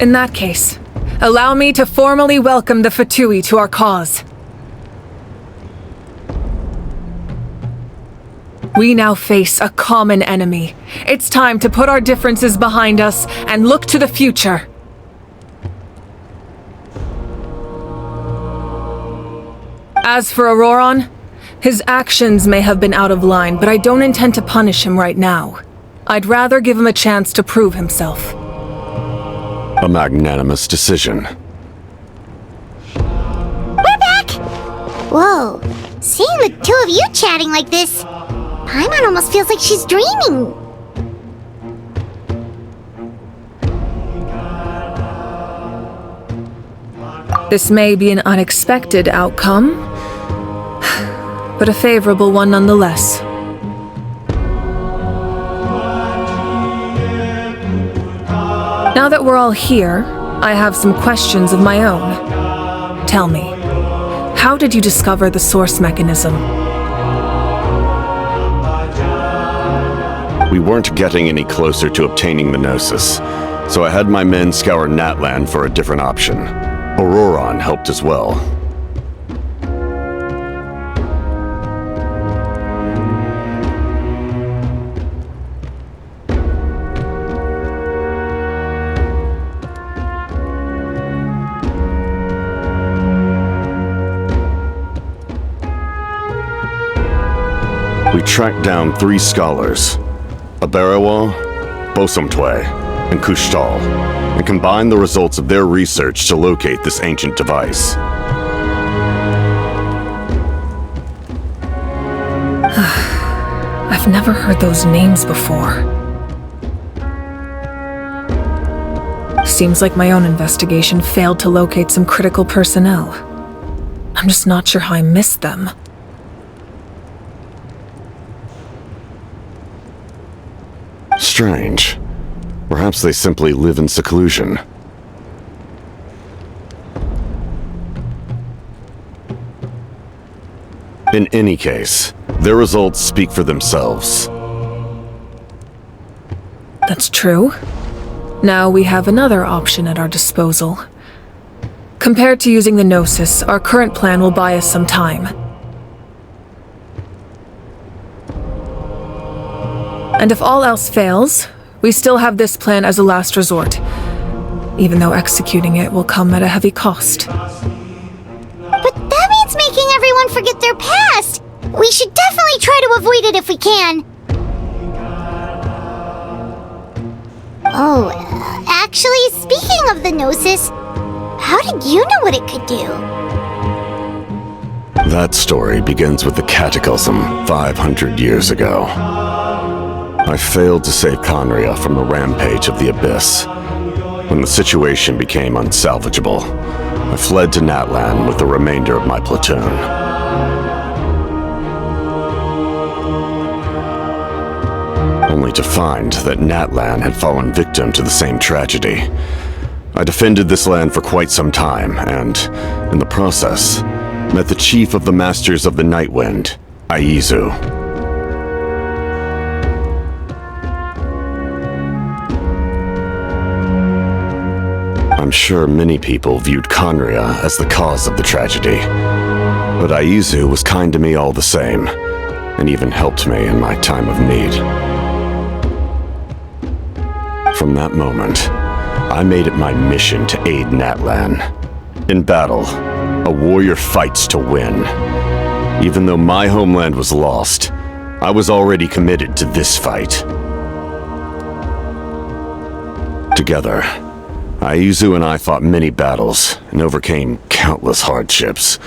In that case, allow me to formally welcome the Fatui to our cause. We now face a common enemy. It's time to put our differences behind us and look to the future. As for Auroron, his actions may have been out of line, but I don't intend to punish him right now. I'd rather give him a chance to prove himself. A magnanimous decision. We're back! Whoa, seeing the two of you chatting like this, Paimon almost feels like she's dreaming. This may be an unexpected outcome, but a favorable one nonetheless. Now that we're all here, I have some questions of my own. Tell me, how did you discover the source mechanism? We weren't getting any closer to obtaining the Gnosis, so I had my men scour Natlan for a different option. Auroron helped as well. We tracked down 3 scholars, Abarawa, Bosomtwe, and Kushtal, and combined the results of their research to locate this ancient device. I've never heard those names before. Seems like my own investigation failed to locate some critical personnel. I'm just not sure how I missed them. Strange. Perhaps they simply live in seclusion. In any case, their results speak for themselves. That's true. Now we have another option at our disposal. Compared to using the Gnosis, our current plan will buy us some time. And if all else fails, we still have this plan as a last resort, even though executing it will come at a heavy cost. But that means making everyone forget their past! We should definitely try to avoid it if we can. Oh, actually, speaking of the Gnosis, how did you know what it could do? That story begins with the Cataclysm 500 years ago. I failed to save Conria from the rampage of the Abyss. When the situation became unsalvageable, I fled to Natlan with the remainder of my platoon. Only to find that Natlan had fallen victim to the same tragedy. I defended this land for quite some time, and, in the process, met the chief of the Masters of the Nightwind, Aizu. I'm sure many people viewed Conria as the cause of the tragedy, but Aizu was kind to me all the same, and even helped me in my time of need. From that moment, I made it my mission to aid Natlan. In battle, a warrior fights to win. Even though my homeland was lost, I was already committed to this fight. Together, Aizu and I fought many battles and overcame countless hardships.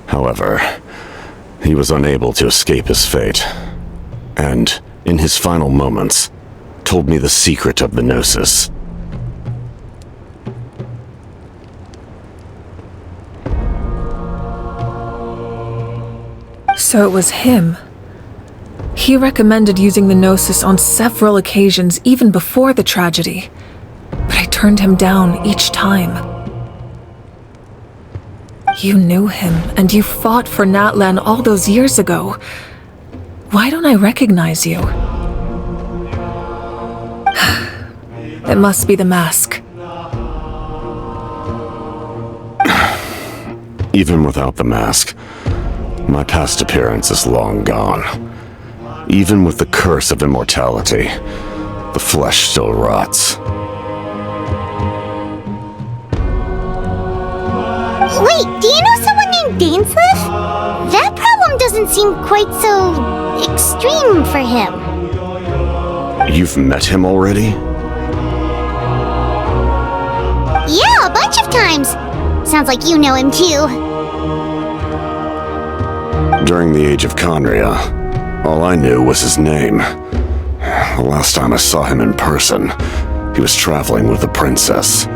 However, he was unable to escape his fate, and, in his final moments, told me the secret of the Gnosis. So it was him. He recommended using the Gnosis on several occasions, even before the tragedy. But I turned him down each time. You knew him, and you fought for Natlan all those years ago. Why don't I recognize you? It must be the mask. Even without the mask, my past appearance is long gone. Even with the curse of immortality, the flesh still rots. Wait, do you know someone named Dainsleif? That problem doesn't seem quite so extreme for him. You've met him already? Yeah, a bunch of times. Sounds like you know him too. During the age of Conria, all I knew was his name. The last time I saw him in person, he was traveling with a princess.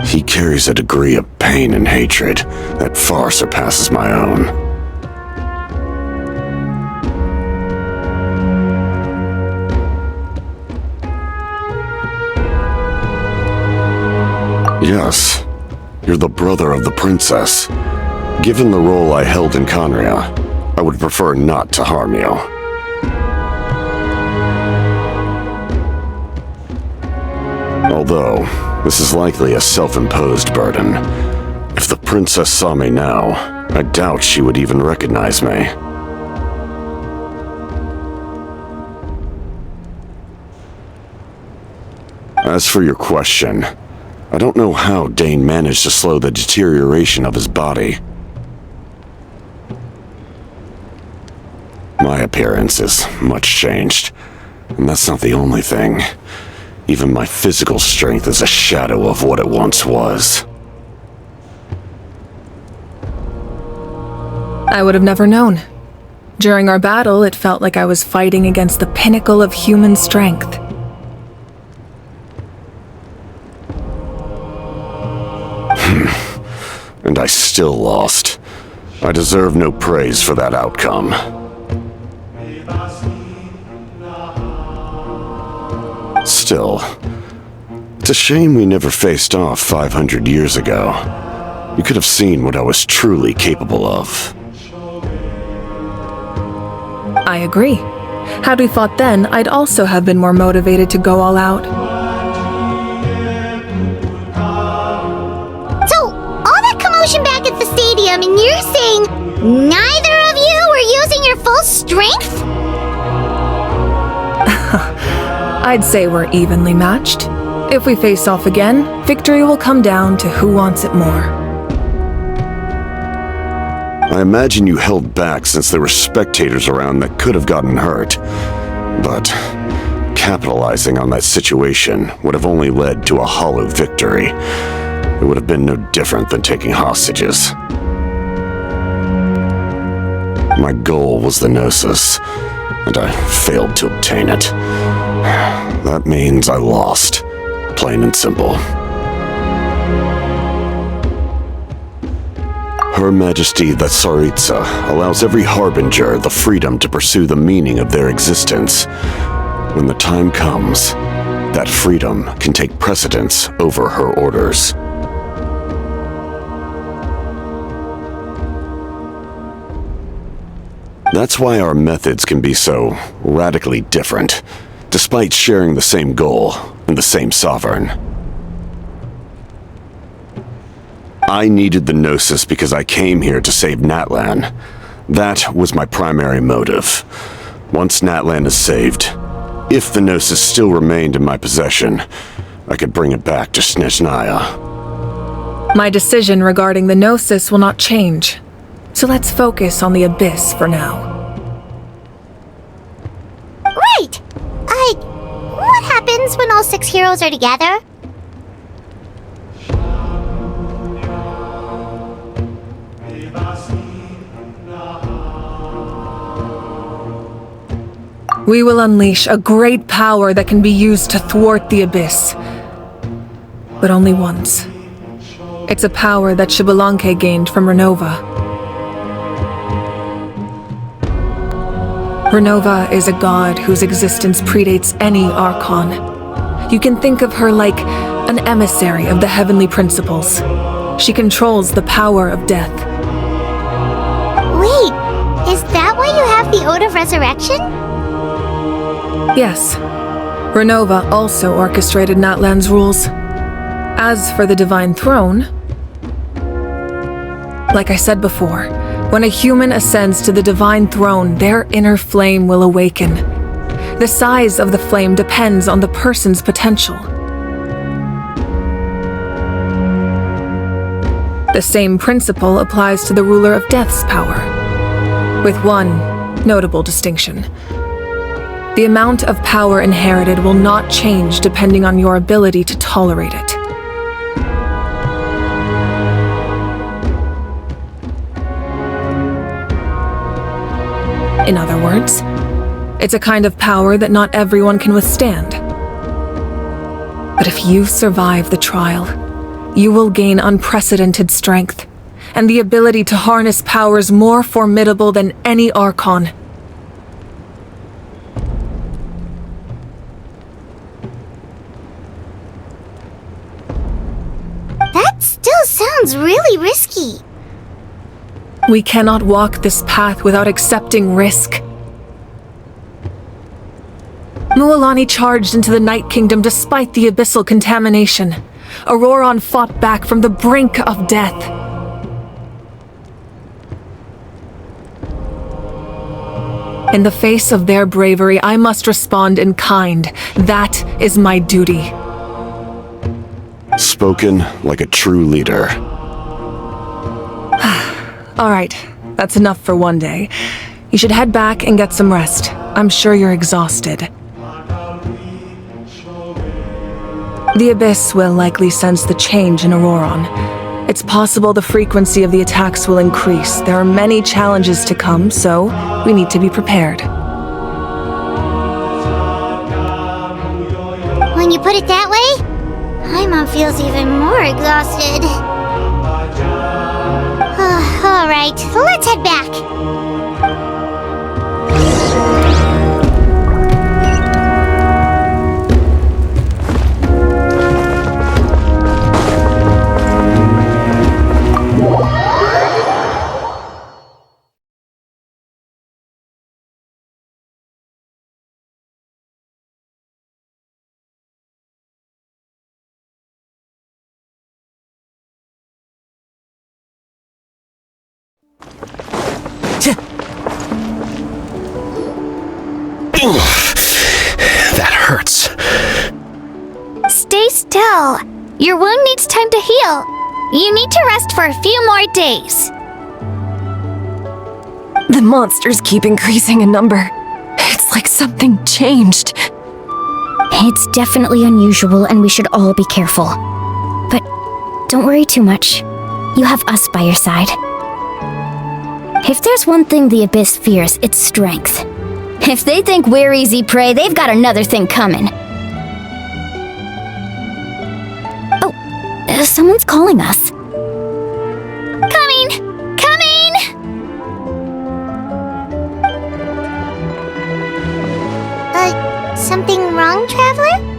He carries a degree of pain and hatred that far surpasses my own. Yes, you're the brother of the princess. Given the role I held in Conria, I would prefer not to harm you. Although, this is likely a self-imposed burden. If the princess saw me now, I doubt she would even recognize me. As for your question, I don't know how Dane managed to slow the deterioration of his body. My appearance is much changed, and that's not the only thing. Even my physical strength is a shadow of what it once was. I would have never known. During our battle, it felt like I was fighting against the pinnacle of human strength. And I still lost. I deserve no praise for that outcome. Still, it's a shame we never faced off 500 years ago. You could have seen what I was truly capable of. I agree. Had we fought then, I'd also have been more motivated to go all out. So, all that commotion back at the stadium, and you're saying neither of you were using your full strength? I'd say we're evenly matched. If we face off again, victory will come down to who wants it more. I imagine you held back since there were spectators around that could have gotten hurt. But capitalizing on that situation would have only led to a hollow victory. It would have been no different than taking hostages. My goal was the Gnosis, and I failed to obtain it. That means I lost, plain and simple. Her Majesty the Tsaritsa allows every harbinger the freedom to pursue the meaning of their existence. When the time comes, that freedom can take precedence over her orders. That's why our methods can be so radically different, despite sharing the same goal and the same sovereign. I needed the Gnosis because I came here to save Natlan. That was my primary motive. Once Natlan is saved, if the Gnosis still remained in my possession, I could bring it back to Snezhnaya. My decision regarding the Gnosis will not change. So let's focus on the Abyss for now. Right! What happens when all 6 heroes are together? We will unleash a great power that can be used to thwart the Abyss. But only once. It's a power that Xbalanque gained from Renova. Renova is a god whose existence predates any Archon. You can think of her like an emissary of the heavenly principles. She controls the power of death. Wait, is that why you have the Ode of Resurrection? Yes. Renova also orchestrated Natlan's rules. As for the Divine Throne, Like I said before, when a human ascends to the divine throne, their inner flame will awaken. The size of the flame depends on the person's potential. The same principle applies to the ruler of Death's power, with one notable distinction. The amount of power inherited will not change depending on your ability to tolerate it. In other words, it's a kind of power that not everyone can withstand. But if you survive the trial, you will gain unprecedented strength and the ability to harness powers more formidable than any Archon. That still sounds really risky. We cannot walk this path without accepting risk. Mualani charged into the Night Kingdom despite the abyssal contamination. Auroron fought back from the brink of death. In the face of their bravery, I must respond in kind. That is my duty. Spoken like a true leader. All right, that's enough for one day. You should head back and get some rest. I'm sure you're exhausted. The Abyss will likely sense the change in Auroron. It's possible the frequency of the attacks will increase. There are many challenges to come, so we need to be prepared. When you put it that way, Paimon feels even more exhausted. All right, let's head back. That hurts. Stay still. Your wound needs time to heal. You need to rest for a few more days. The monsters keep increasing in number. It's like something changed. It's definitely unusual and we should all be careful. But don't worry too much. You have us by your side. If there's one thing the Abyss fears, it's strength. If they think we're easy prey, they've got another thing coming. Oh, someone's calling us. Coming! Coming! Something wrong, Traveler?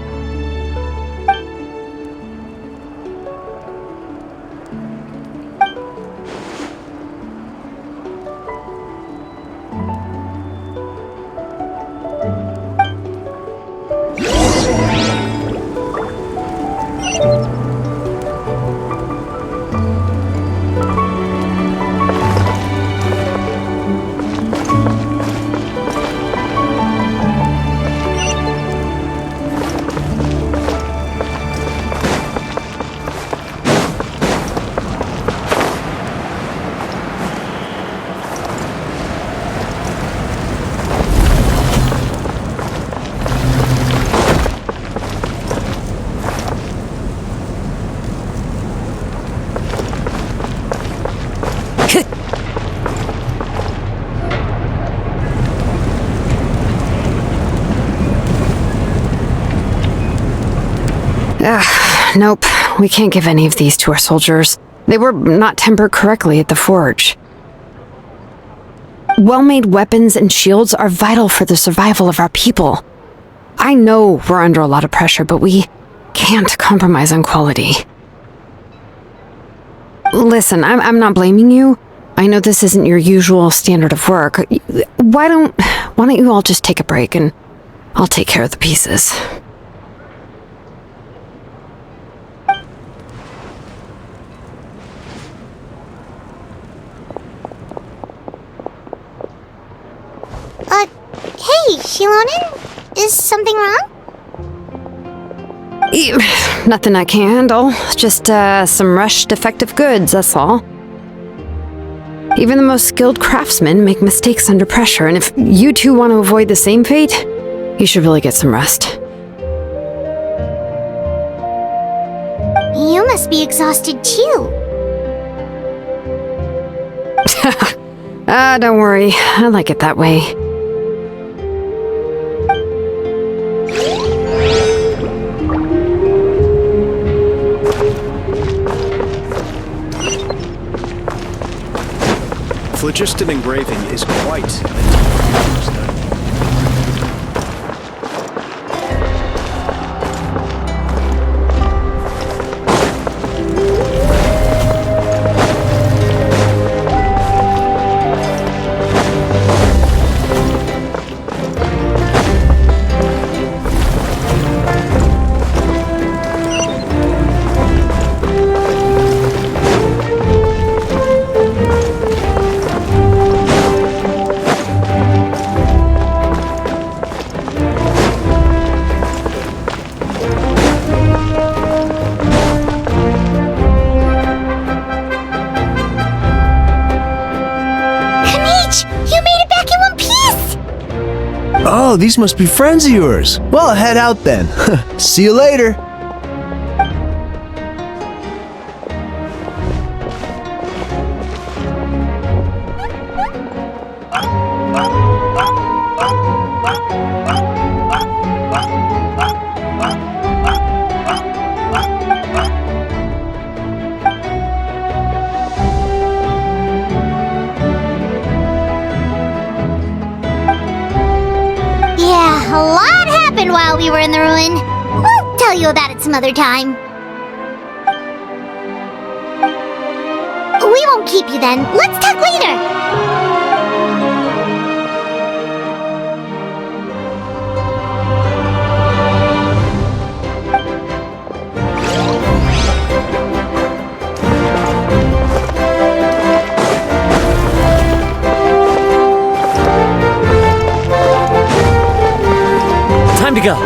Nope, we can't give any of these to our soldiers. They were not tempered correctly at the forge. Well-made weapons and shields are vital for the survival of our people. I know we're under a lot of pressure, but we can't compromise on quality. Listen, I'm not blaming you. I know this isn't your usual standard of work. Why don't you all just take a break and I'll take care of the pieces. Shilonen? Is something wrong? Nothing I can handle. Just some rushed defective goods, that's all. Even the most skilled craftsmen make mistakes under pressure, and if you two want to avoid the same fate, you should really get some rest. You must be exhausted too. Don't worry. I like it that way. Phlogiston engraving is quite a technical study. Oh, these must be friends of yours. Well, head out then. See you later. Yeah, a lot happened while we were in the ruin. We'll tell you about it some other time. We won't keep you then. Let's talk later. Time to go.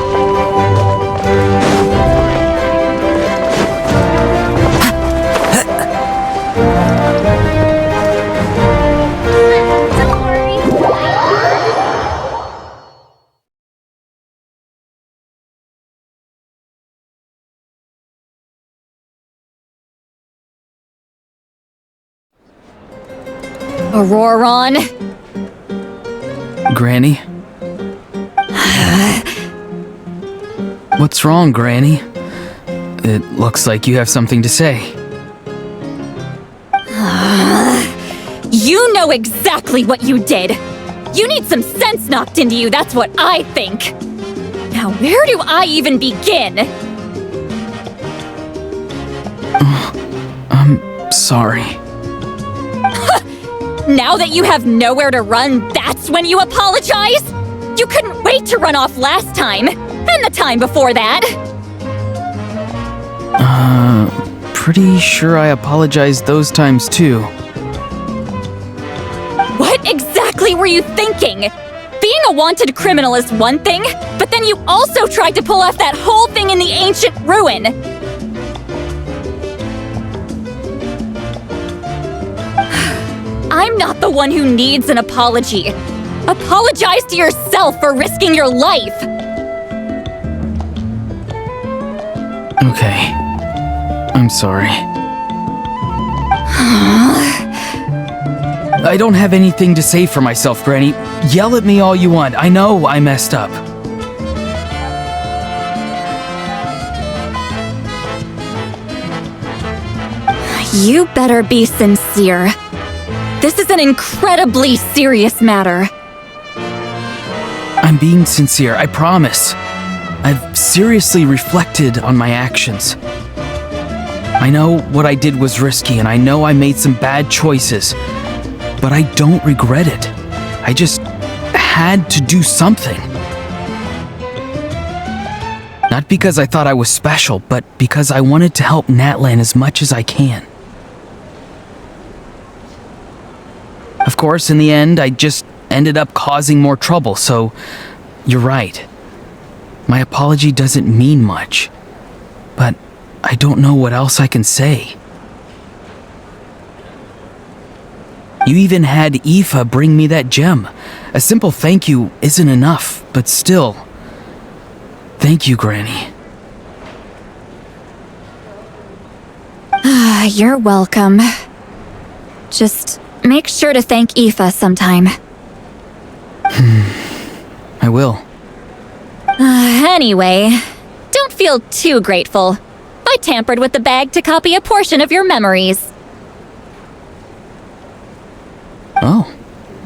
Auroron? Granny? What's wrong, Granny? It looks like you have something to say. You know exactly what you did! You need some sense knocked into you, that's what I think! Now where do I even begin? I'm sorry. Now that you have nowhere to run, that's when you apologize? You couldn't wait to run off last time, and the time before that! Pretty sure I apologized those times too. What exactly were you thinking? Being a wanted criminal is one thing, but then you also tried to pull off that whole thing in the ancient ruin! I'm not the one who needs an apology. Apologize to yourself for risking your life! Okay. I'm sorry. I don't have anything to say for myself, Granny. Yell at me all you want. I know I messed up. You better be sincere. This is an incredibly serious matter. I'm being sincere, I promise. I've seriously reflected on my actions. I know what I did was risky, and I know I made some bad choices, but I don't regret it. I just had to do something. Not because I thought I was special, but because I wanted to help Natla as much as I can. Of course, in the end, I just ended up causing more trouble, so you're right. My apology doesn't mean much. But I don't know what else I can say. You even had Aoife bring me that gem. A simple thank you isn't enough, but still. Thank you, Granny. You're welcome. Just make sure to thank Aoife sometime. I will. Anyway, don't feel too grateful. I tampered with the bag to copy a portion of your memories. Oh,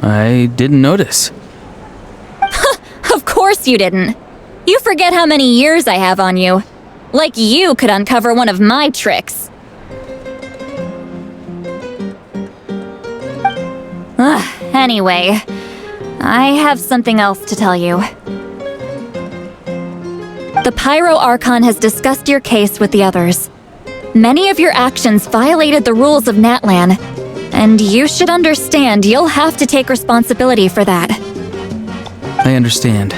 I didn't notice. Of course you didn't. You forget how many years I have on you. Like you could uncover one of my tricks. Anyway, I have something else to tell you. The Pyro Archon has discussed your case with the others. Many of your actions violated the rules of Natlan, and you should understand you'll have to take responsibility for that. I understand.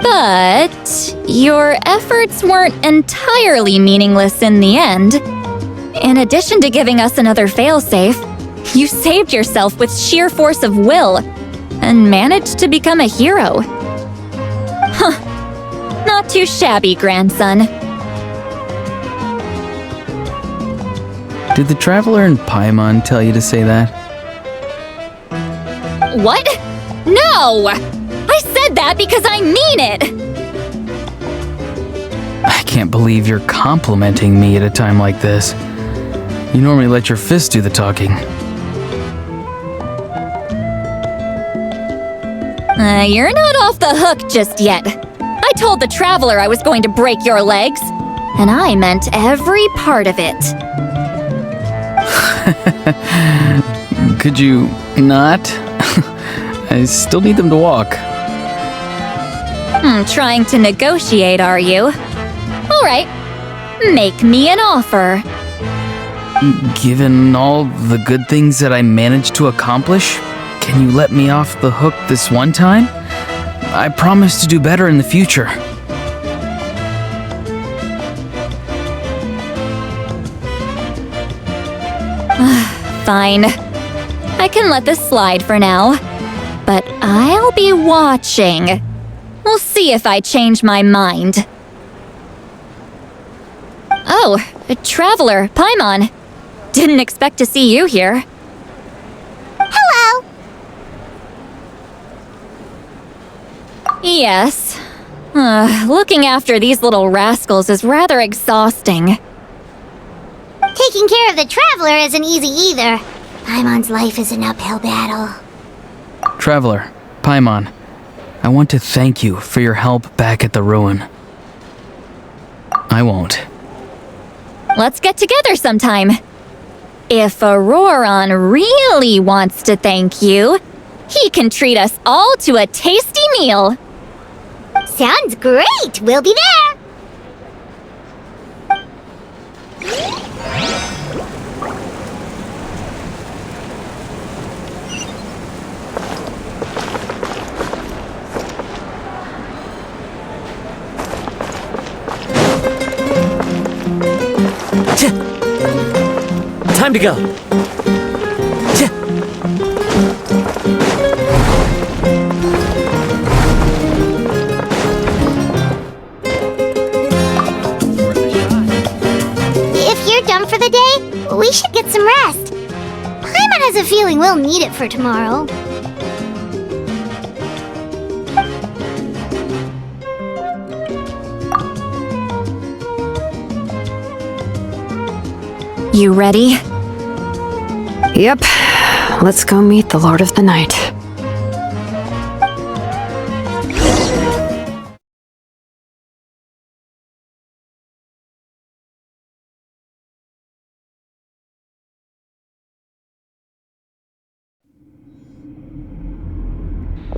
But your efforts weren't entirely meaningless in the end. In addition to giving us another failsafe, you saved yourself with sheer force of will and managed to become a hero. Huh. Not too shabby, grandson. Did the Traveler and Paimon tell you to say that? What? No! I said that because I mean it! I can't believe you're complimenting me at a time like this. You normally let your fist do the talking. You're not off the hook just yet. I told the Traveler I was going to break your legs, and I meant every part of it. Could you not? I still need them to walk. Trying to negotiate, are you? All right, make me an offer. Given all the good things that I managed to accomplish, can you let me off the hook this one time? I promise to do better in the future. Fine. I can let this slide for now. But I'll be watching. We'll see if I change my mind. Oh, a Traveler, Paimon. Didn't expect to see you here. Hello! Yes. Looking after these little rascals is rather exhausting. Taking care of the Traveler isn't easy either. Paimon's life is an uphill battle. Traveler, Paimon, I want to thank you for your help back at the ruin. I won't. Let's get together sometime. If Auroron really wants to thank you, he can treat us all to a tasty meal. Sounds great! We'll be there! Time to go. If you're done for the day, we should get some rest. Paimon has a feeling we'll need it for tomorrow. You ready? Yep. Let's go meet the Lord of the Night.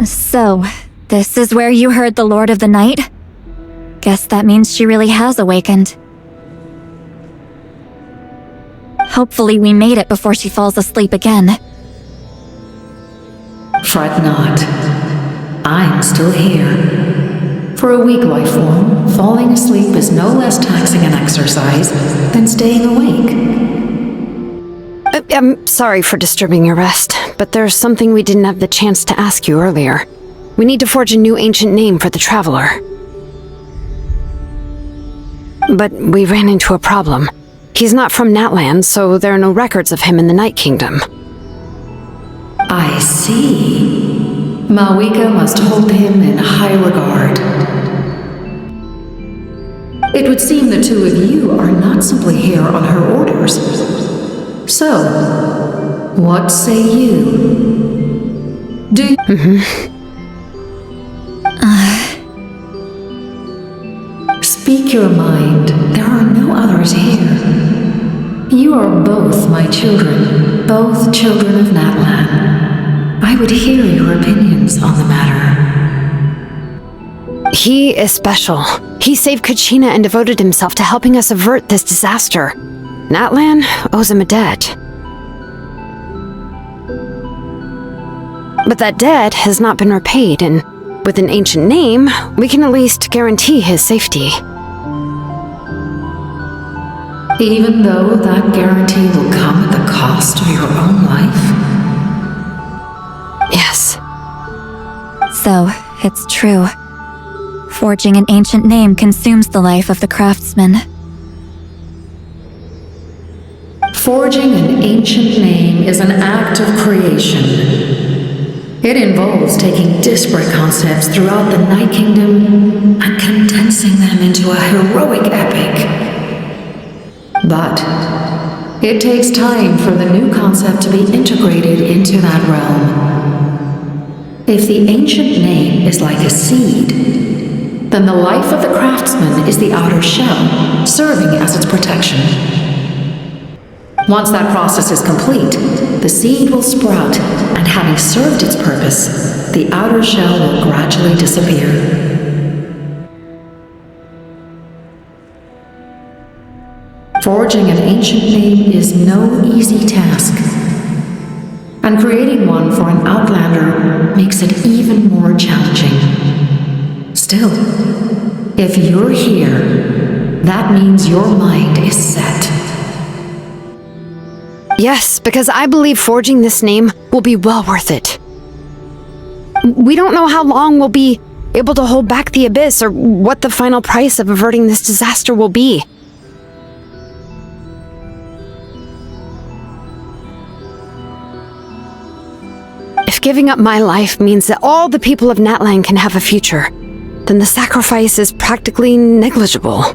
So, this is where you heard the Lord of the Night? Guess that means she really has awakened. Hopefully we made it before she falls asleep again. Fret not. I'm still here. For a weak life form, falling asleep is no less taxing an exercise than staying awake. I'm sorry for disturbing your rest, but there's something we didn't have the chance to ask you earlier. We need to forge a new ancient name for the Traveler. But we ran into a problem. He's not from Natland, so there are no records of him in the Night Kingdom. I see. Malwika must hold him in high regard. It would seem the two of you are not simply here on her orders. So, what say you? Do you... Speak your mind. There are no others here. You are both my children, both children of Natlan. I would hear your opinions on the matter. He is special. He saved Kachina and devoted himself to helping us avert this disaster. Natlan owes him a debt. But that debt has not been repaid, and with an ancient name, we can at least guarantee his safety. Even though that guarantee will come at the cost of your own life? Yes. So, it's true. Forging an ancient name consumes the life of the craftsman. Forging an ancient name is an act of creation. It involves taking disparate concepts throughout the Night Kingdom and condensing them into a heroic epic. But it takes time for the new concept to be integrated into that realm. If the ancient name is like a seed, then the life of the craftsman is the outer shell, serving as its protection. Once that process is complete, the seed will sprout, and having served its purpose, the outer shell will gradually disappear. Forging an ancient name is no easy task, and creating one for an outlander makes it even more challenging. Still, if you're here, that means your mind is set. Yes, because I believe forging this name will be well worth it. We don't know how long we'll be able to hold back the abyss or what the final price of averting this disaster will be. If giving up my life means that all the people of Natlan can have a future, then the sacrifice is practically negligible.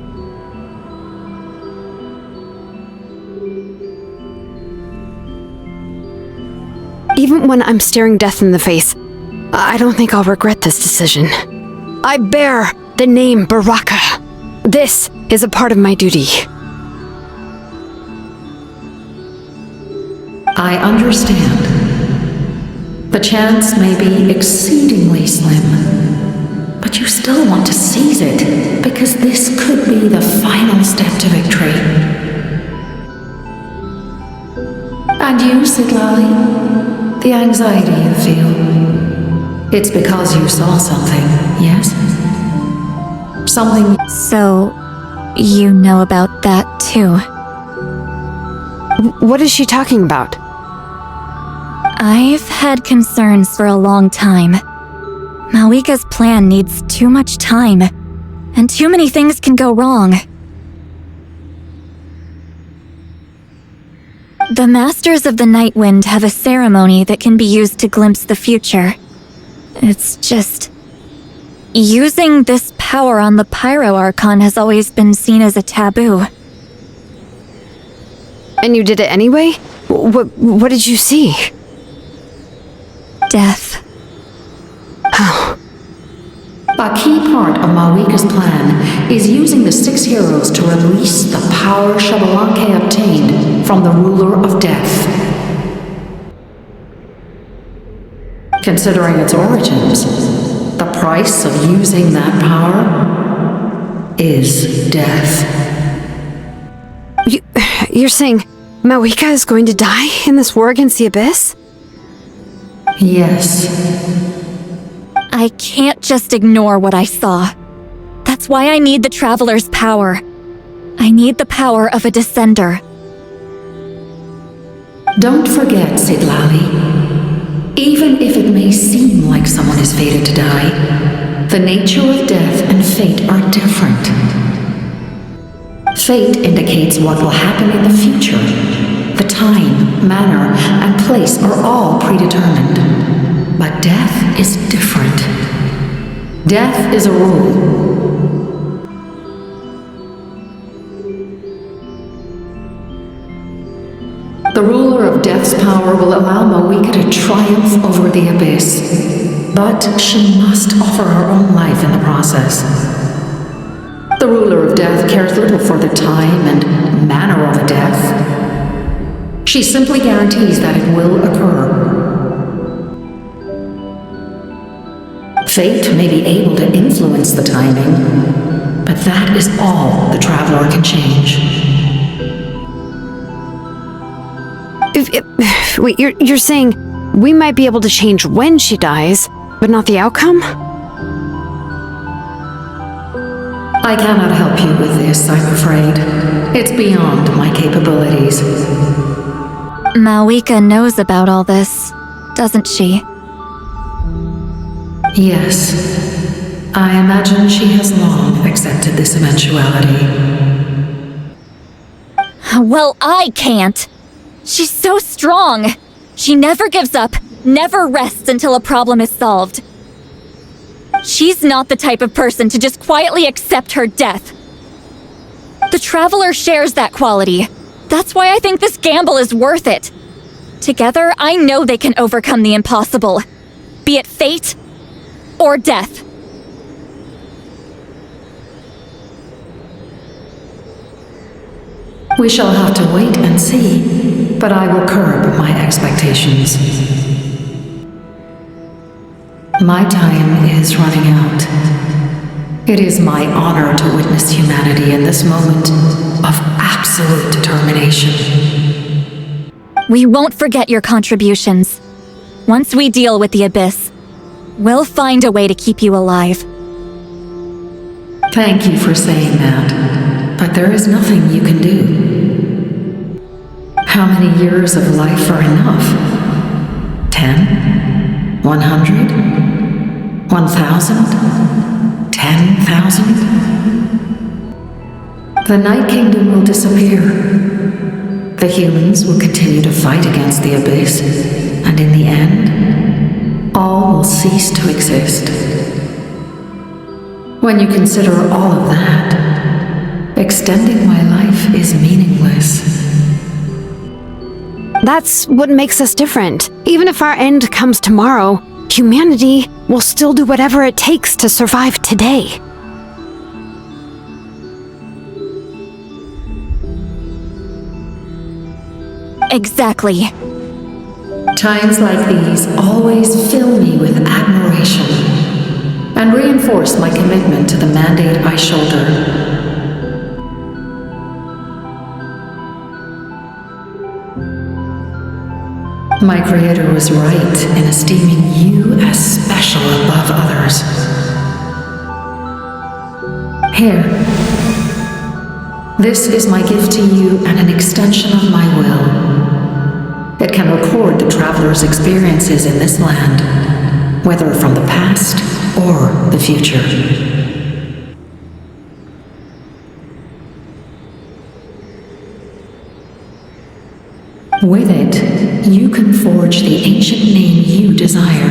Even when I'm staring death in the face, I don't think I'll regret this decision. I bear the name Baraka. This is a part of my duty. I understand. The chance may be exceedingly slim, but you still want to seize it, because this could be the final step to victory. And you, Sitlali, the anxiety you feel, it's because you saw something, yes? Something... So, you know about that too? What is she talking about? I've had concerns for a long time. Malwika's plan needs too much time, and too many things can go wrong. The Masters of the Night Wind have a ceremony that can be used to glimpse the future. It's just... using this power on the Pyro Archon has always been seen as a taboo. And you did it anyway? What did you see? Death. Oh. A key part of Malwika's plan is using the 6 heroes to release the power Xbalanque obtained from the ruler of death. Considering its origins, the price of using that power is death. You're saying Malwika is going to die in this war against the Abyss? Yes. I can't just ignore what I saw. That's why I need the Traveler's power. I need the power of a Descender. Don't forget, Siglali. Even if it may seem like someone is fated to die, the nature of death and fate are different. Fate indicates what will happen in the future. The time, manner, and place are all predetermined. But death is different. Death is a rule. The ruler of Death's power will allow Mawika to triumph over the Abyss, but she must offer her own life in the process. The ruler of Death cares little for the time and manner of a death. She simply guarantees that it will occur. Fate may be able to influence the timing, but that is all the Traveler can change. Wait, you're saying we might be able to change when she dies, but not the outcome? I cannot help you with this, I'm afraid. It's beyond my capabilities. Mawika knows about all this, doesn't she? Yes. I imagine she has long accepted this eventuality. Well, I can't. She's so strong. She never gives up, never rests until a problem is solved. She's not the type of person to just quietly accept her death. The Traveler shares that quality. That's why I think this gamble is worth it. Together, I know they can overcome the impossible. Be it fate or death. We shall have to wait and see, but I will curb my expectations. My time is running out. It is my honor to witness humanity in this moment of absolute determination. We won't forget your contributions. Once we deal with the Abyss, we'll find a way to keep you alive. Thank you for saying that, but there is nothing you can do. How many years of life are enough? 10? 100? 1,000? 10,000? The Night Kingdom will disappear. The humans will continue to fight against the Abyss, and in the end, all will cease to exist. When you consider all of that, extending my life is meaningless. That's what makes us different. Even if our end comes tomorrow, humanity will still do whatever it takes to survive today. Exactly. Times like these always fill me with admiration and reinforce my commitment to the mandate I shoulder. My Creator was right in esteeming you as special above others. Here. This is my gift to you and an extension of my will. It can record the Traveler's experiences in this land, whether from the past or the future. With it, you can forge the ancient name you desire,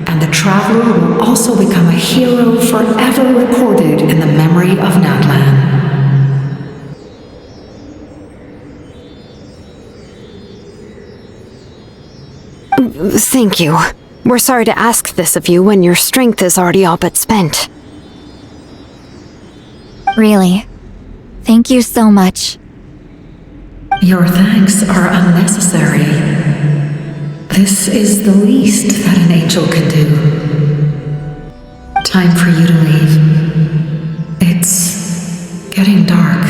and the Traveler will also become a hero forever recorded in the memory of Natla. Thank you. We're sorry to ask this of you when your strength is already all but spent. Really. Thank you so much. Your thanks are unnecessary. This is the least that an angel can do. Time for you to leave. It's getting dark.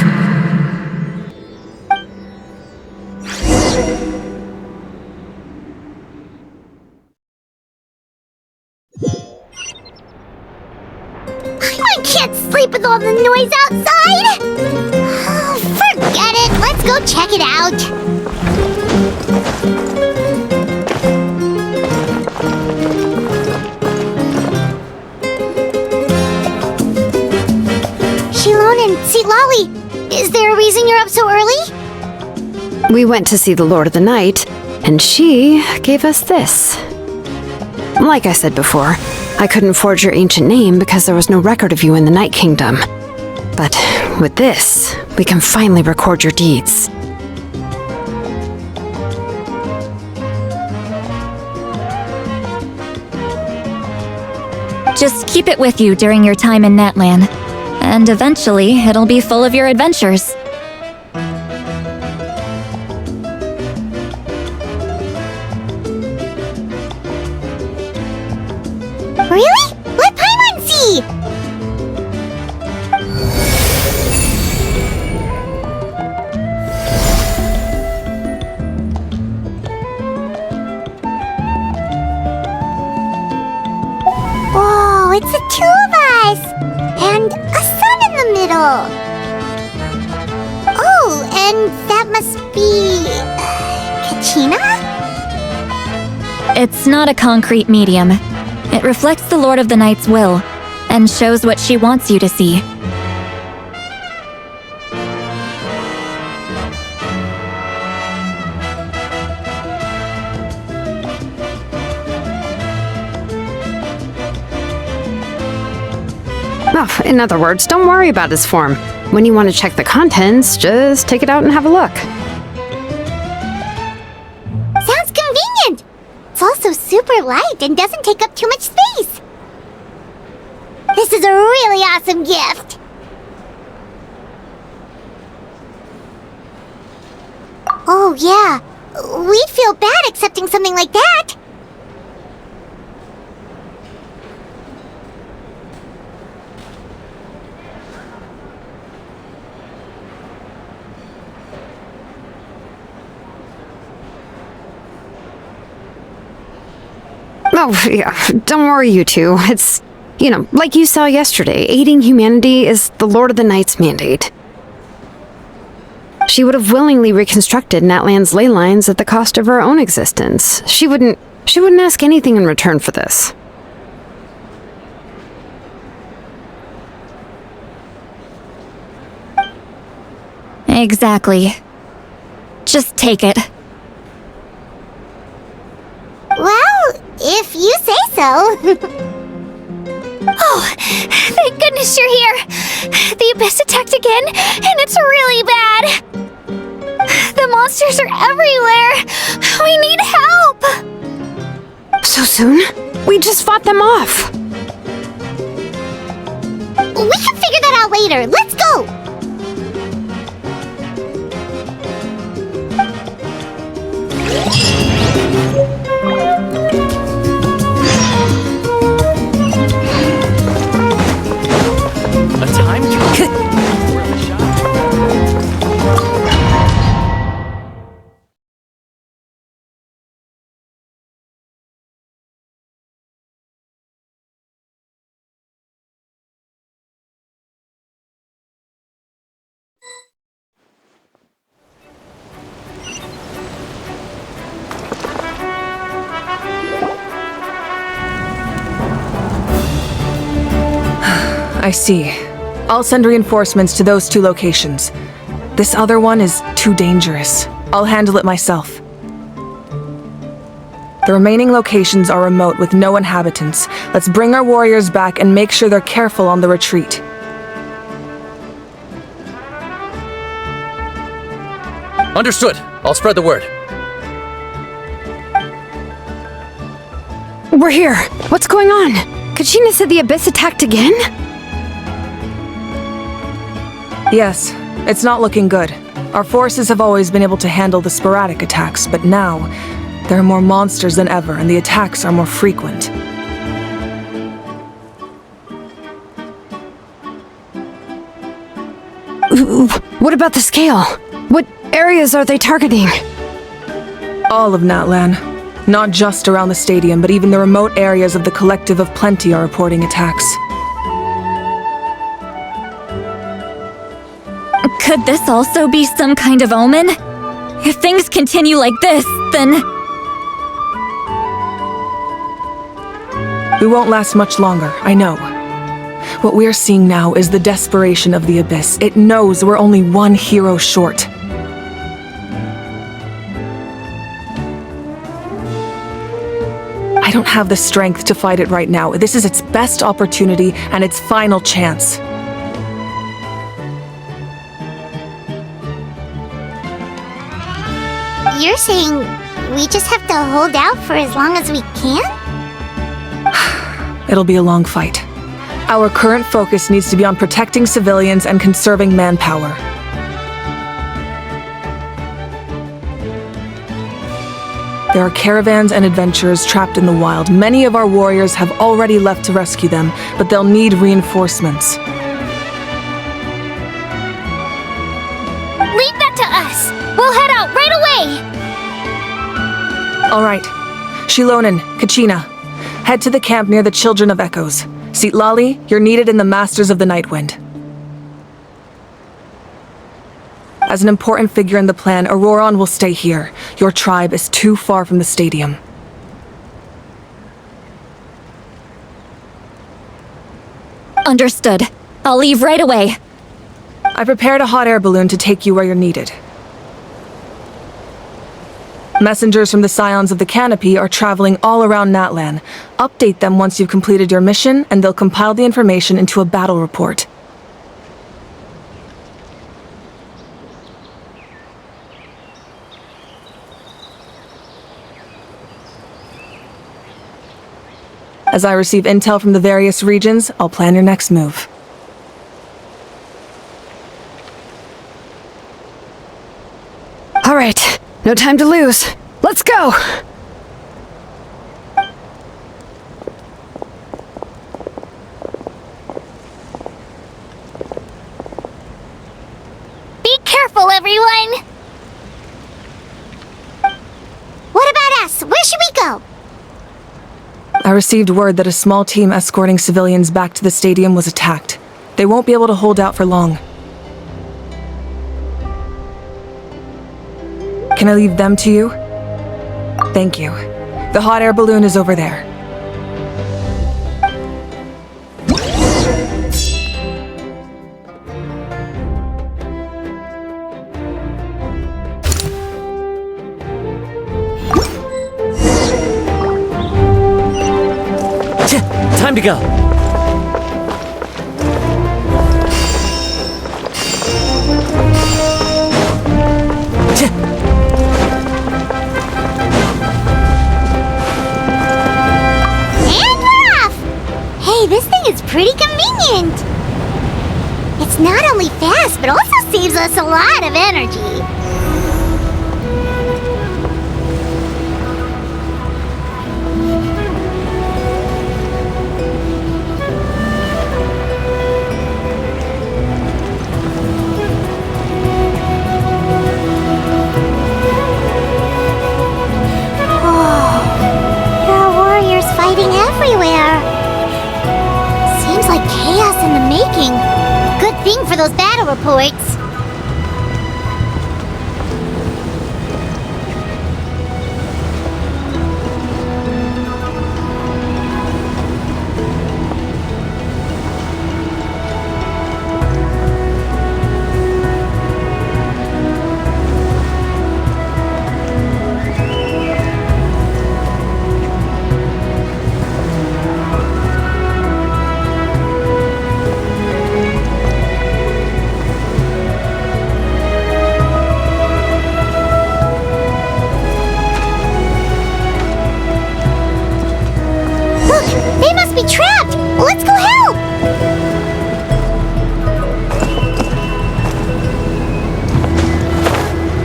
go check it out. Shilon and Sitlali, is there a reason you're up so early? We went to see the Lord of the Night, and she gave us this. Like I said before, I couldn't forge your ancient name because there was no record of you in the Night Kingdom. But with this, we can finally record your deeds. Just keep it with you during your time in Natlan, and eventually it'll be full of your adventures. Really? Let Paimon see! Whoa, it's the two of us! And a sun in the middle! Oh, and that must be... Kachina? It's not a concrete medium. It reflects the Lord of the Night's will, and shows what she wants you to see. Oh, in other words, don't worry about his form. When you want to check the contents, just take it out and have a look. Sounds convenient! It's also super light and doesn't take up too much space. This is a really awesome gift. Oh yeah, we'd feel bad accepting something like that. Oh, yeah, don't worry, you two. It's, like you saw yesterday, aiding humanity is the Lord of the Night's mandate. She would have willingly reconstructed Natlan's ley lines at the cost of her own existence. She wouldn't ask anything in return for this. Exactly. Just take it. Well, if you say so. Oh, thank goodness you're here. The Abyss attacked again, and it's really bad. The monsters are everywhere. We need help. So soon? We just fought them off. We can figure that out later. Let's go. A time to... I see. I'll send reinforcements to those two locations. This other one is too dangerous. I'll handle it myself. The remaining locations are remote with no inhabitants. Let's bring our warriors back and make sure they're careful on the retreat. Understood. I'll spread the word. We're here. What's going on? Kachina said the Abyss attacked again? Yes, it's not looking good. Our forces have always been able to handle the sporadic attacks, but now there are more monsters than ever, and the attacks are more frequent. What about the scale? What areas are they targeting? All of Natlan. Not just around the stadium, but even the remote areas of the Collective of Plenty are reporting attacks. Could this also be some kind of omen? If things continue like this, then... We won't last much longer, I know. What we're seeing now is the desperation of the Abyss. It knows we're only one hero short. I don't have the strength to fight it right now. This is its best opportunity and its final chance. You're saying we just have to hold out for as long as we can? It'll be a long fight. Our current focus needs to be on protecting civilians and conserving manpower. There are caravans and adventurers trapped in the wild. Many of our warriors have already left to rescue them, but they'll need reinforcements. Leave that to us! We'll head out right away! All right. Shilonen, Kachina, head to the camp near the Children of Echoes. Sitlali, you're needed in the Masters of the Nightwind. As an important figure in the plan, Auroron will stay here. Your tribe is too far from the stadium. Understood. I'll leave right away. I prepared a hot air balloon to take you where you're needed. Messengers from the Scions of the Canopy are traveling all around Natlan. Update them once you've completed your mission, and they'll compile the information into a battle report. As I receive intel from the various regions, I'll plan your next move. All right, no time to lose. Let's go! Be careful, everyone! What about us? Where should we go? I received word that a small team escorting civilians back to the stadium was attacked. They won't be able to hold out for long. Can I leave them to you? Thank you. The hot air balloon is over there. Time to go. And we're off! Hey, this thing is pretty convenient. It's not only fast, but also saves us a lot of energy. Everywhere. Seems like chaos in the making. Good thing for those battle reports.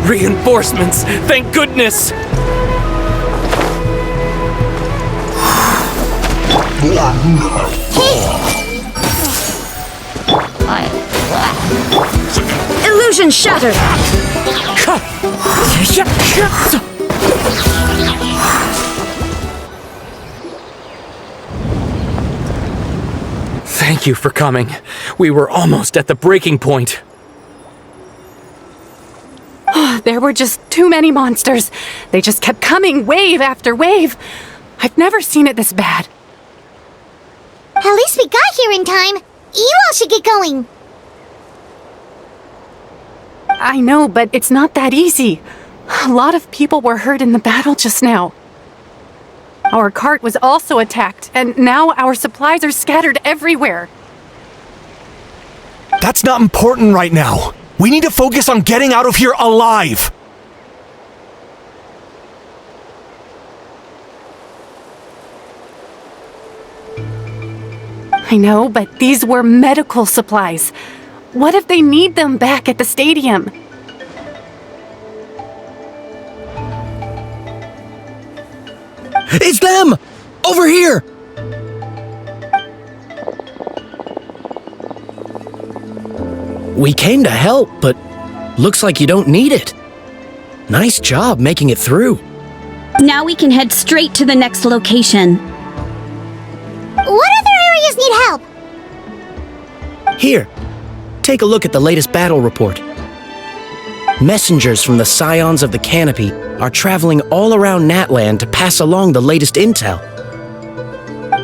Reinforcements! Thank goodness! Illusion shattered! Thank you for coming. We were almost at the breaking point. There were just too many monsters. They just kept coming, wave after wave. I've never seen it this bad. At least we got here in time. You all should get going. I know, but it's not that easy. A lot of people were hurt in the battle just now. Our cart was also attacked, and now our supplies are scattered everywhere. That's not important right now. We need to focus on getting out of here alive. I know, but these were medical supplies. What if they need them back at the stadium? It's them! Over here! We came to help, but looks like you don't need it. Nice job making it through. Now we can head straight to the next location. What other areas need help? Here, take a look at the latest battle report. Messengers from the Scions of the Canopy are traveling all around Natland to pass along the latest intel.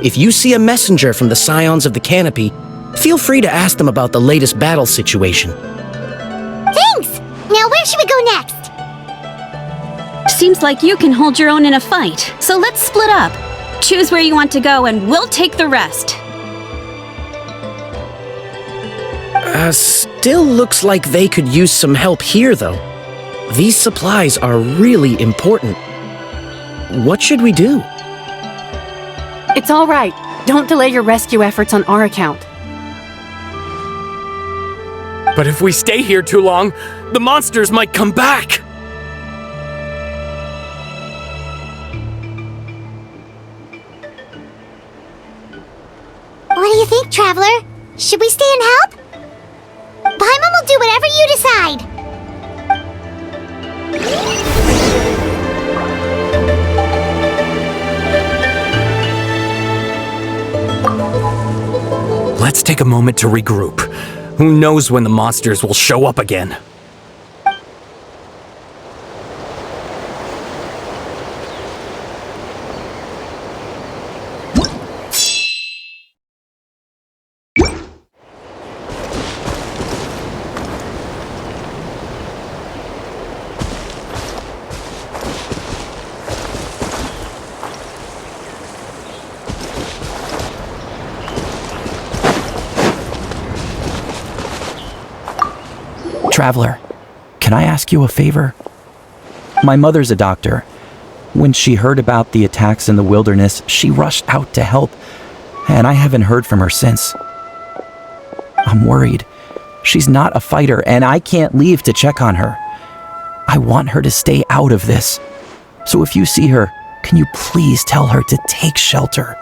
If you see a messenger from the Scions of the Canopy, feel free to ask them about the latest battle situation. Thanks! Now where should we go next? Seems like you can hold your own in a fight, so let's split up. Choose where you want to go and we'll take the rest. Still looks like they could use some help here, though. These supplies are really important. What should we do? It's all right. Don't delay your rescue efforts on our account. But if we stay here too long, the monsters might come back! What do you think, Traveler? Should we stay and help? Paimon will do whatever you decide. Let's take a moment to regroup. Who knows when the monsters will show up again? Traveler, can I ask you a favor? My mother's a doctor. When she heard about the attacks in the wilderness, she rushed out to help, and I haven't heard from her since. I'm worried. She's not a fighter, and I can't leave to check on her. I want her to stay out of this. So if you see her, can you please tell her to take shelter?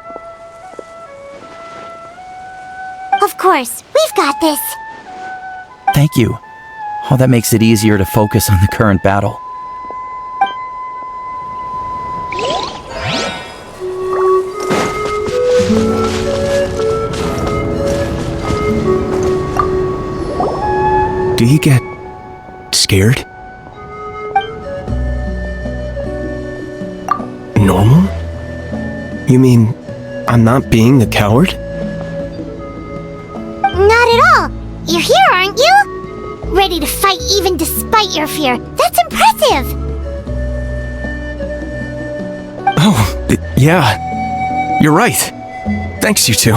Of course, we've got this. Thank you. Oh, that makes it easier to focus on the current battle. Do you get scared? Normal? You mean I'm not being a coward? Not at all. You're here, aren't you? Ready to fight even despite your fear. That's impressive! Oh, yeah. You're right. Thanks, you two.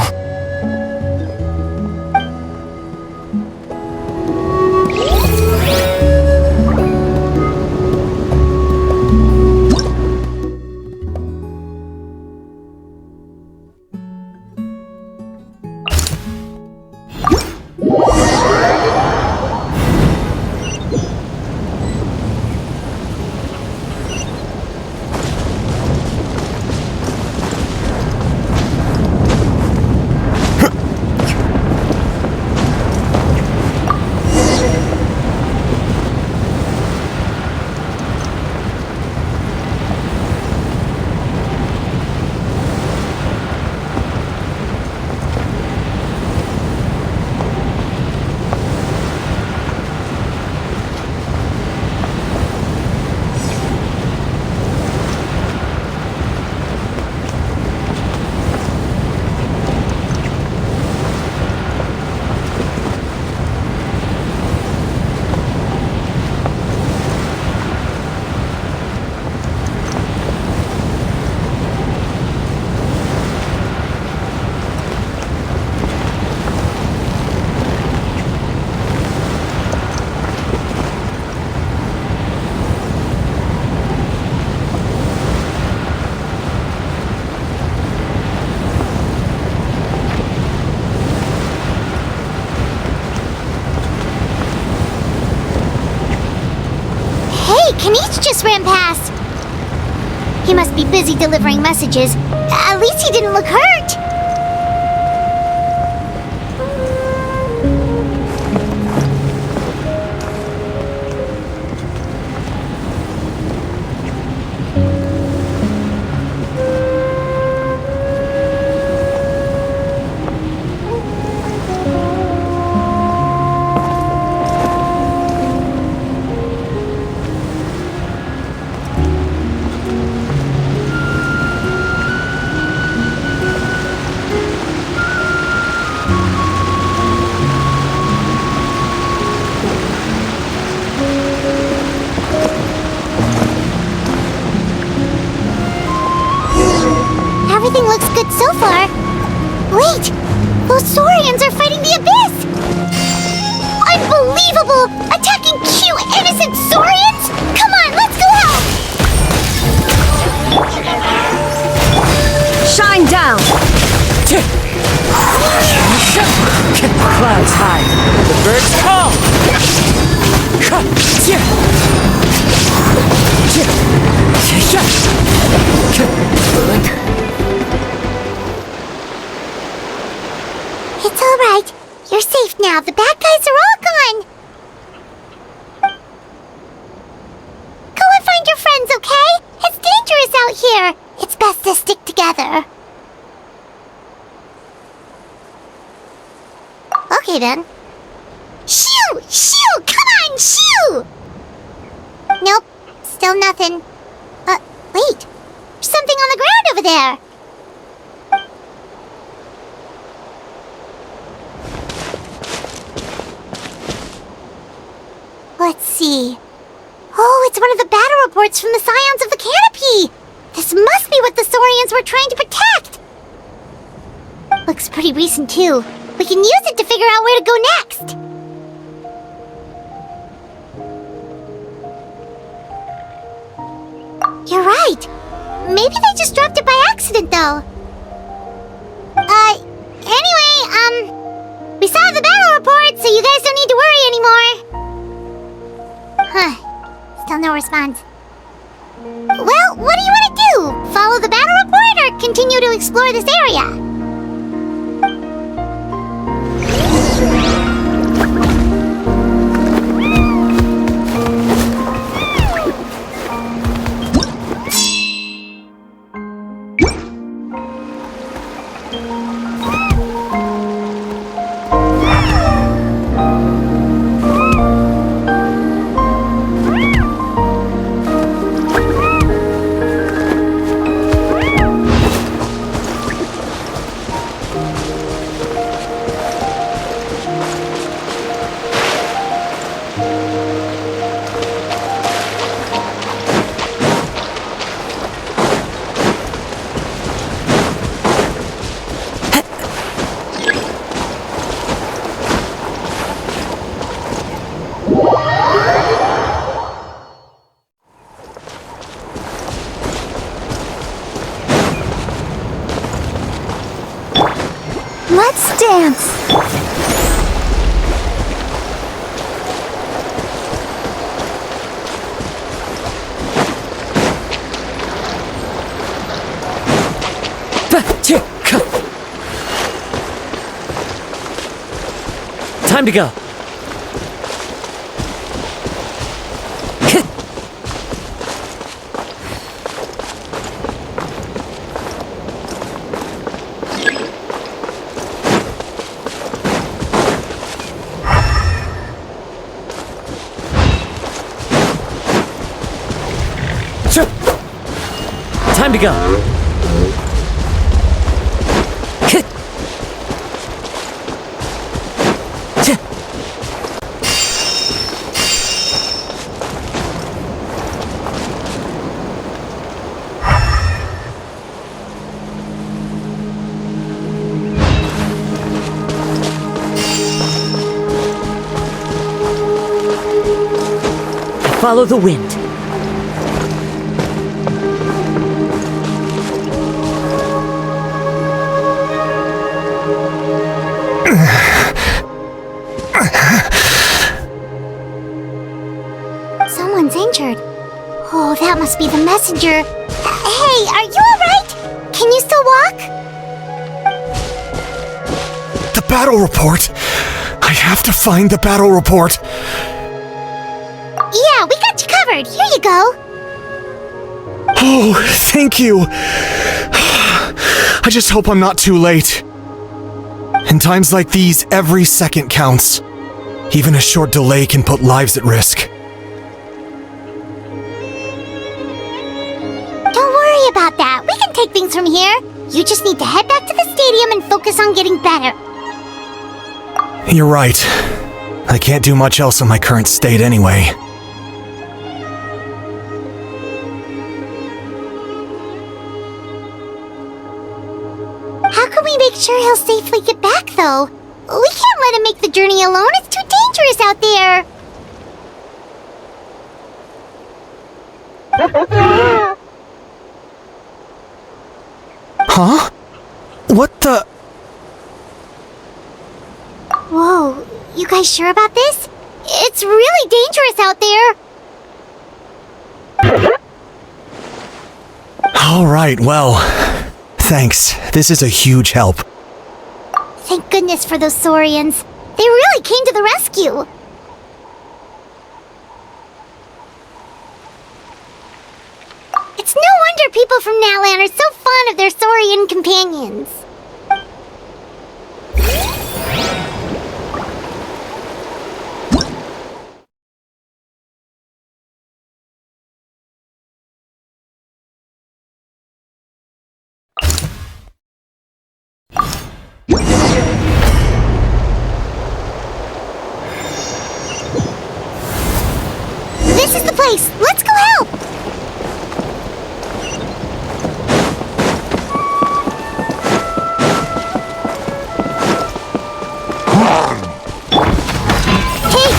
Kanich just ran past. He must be busy delivering messages. At least he didn't look hurt. Everything looks good so far. Wait! Those Saurians are fighting the Abyss! Unbelievable! Attacking cute, innocent Saurians? Come on, let's go help! Shine down! Clouds high, the birds call! It's alright. You're safe now. The bad guys are all gone. Go and find your friends, okay? It's dangerous out here. It's best to stick together. Okay then. Shoo! Shoo! Come on, shoo! Nope. Still nothing. Wait. There's something on the ground over there. Let's see. Oh, it's one of the battle reports from the Scions of the Canopy! This must be what the Saurians were trying to protect! Looks pretty recent, too. We can use it to figure out where to go next! You're right. Maybe they just dropped it by accident, though. Anyway, we saw the battle report, so you guys don't need to worry anymore. Huh. Still no response. Well, what do you want to do? Follow the battle report or continue to explore this area? Let's dance! Time to go. Time to go. Follow the wind. Someone's injured. Oh, that must be the messenger. Hey, are you alright? Can you still walk? The battle report! I have to find the battle report! Yeah, we got you covered. Here you go. Oh, thank you! I just hope I'm not too late. In times like these, every second counts. Even a short delay can put lives at risk. Don't worry about that. We can take things from here. You just need to head back to the stadium and focus on getting better. You're right. I can't do much else in my current state anyway. How can we make sure he'll safely get back, though? We can't let him make the journey alone. It's too dangerous out there. Huh? What the... Whoa, you guys sure about this? It's really dangerous out there. Alright, well... Thanks. This is a huge help. Thank goodness for those Saurians. They really came to the rescue. It's no wonder people from Natlan are so fond of their Saurian companions. This is the place! Let's go help! Hey!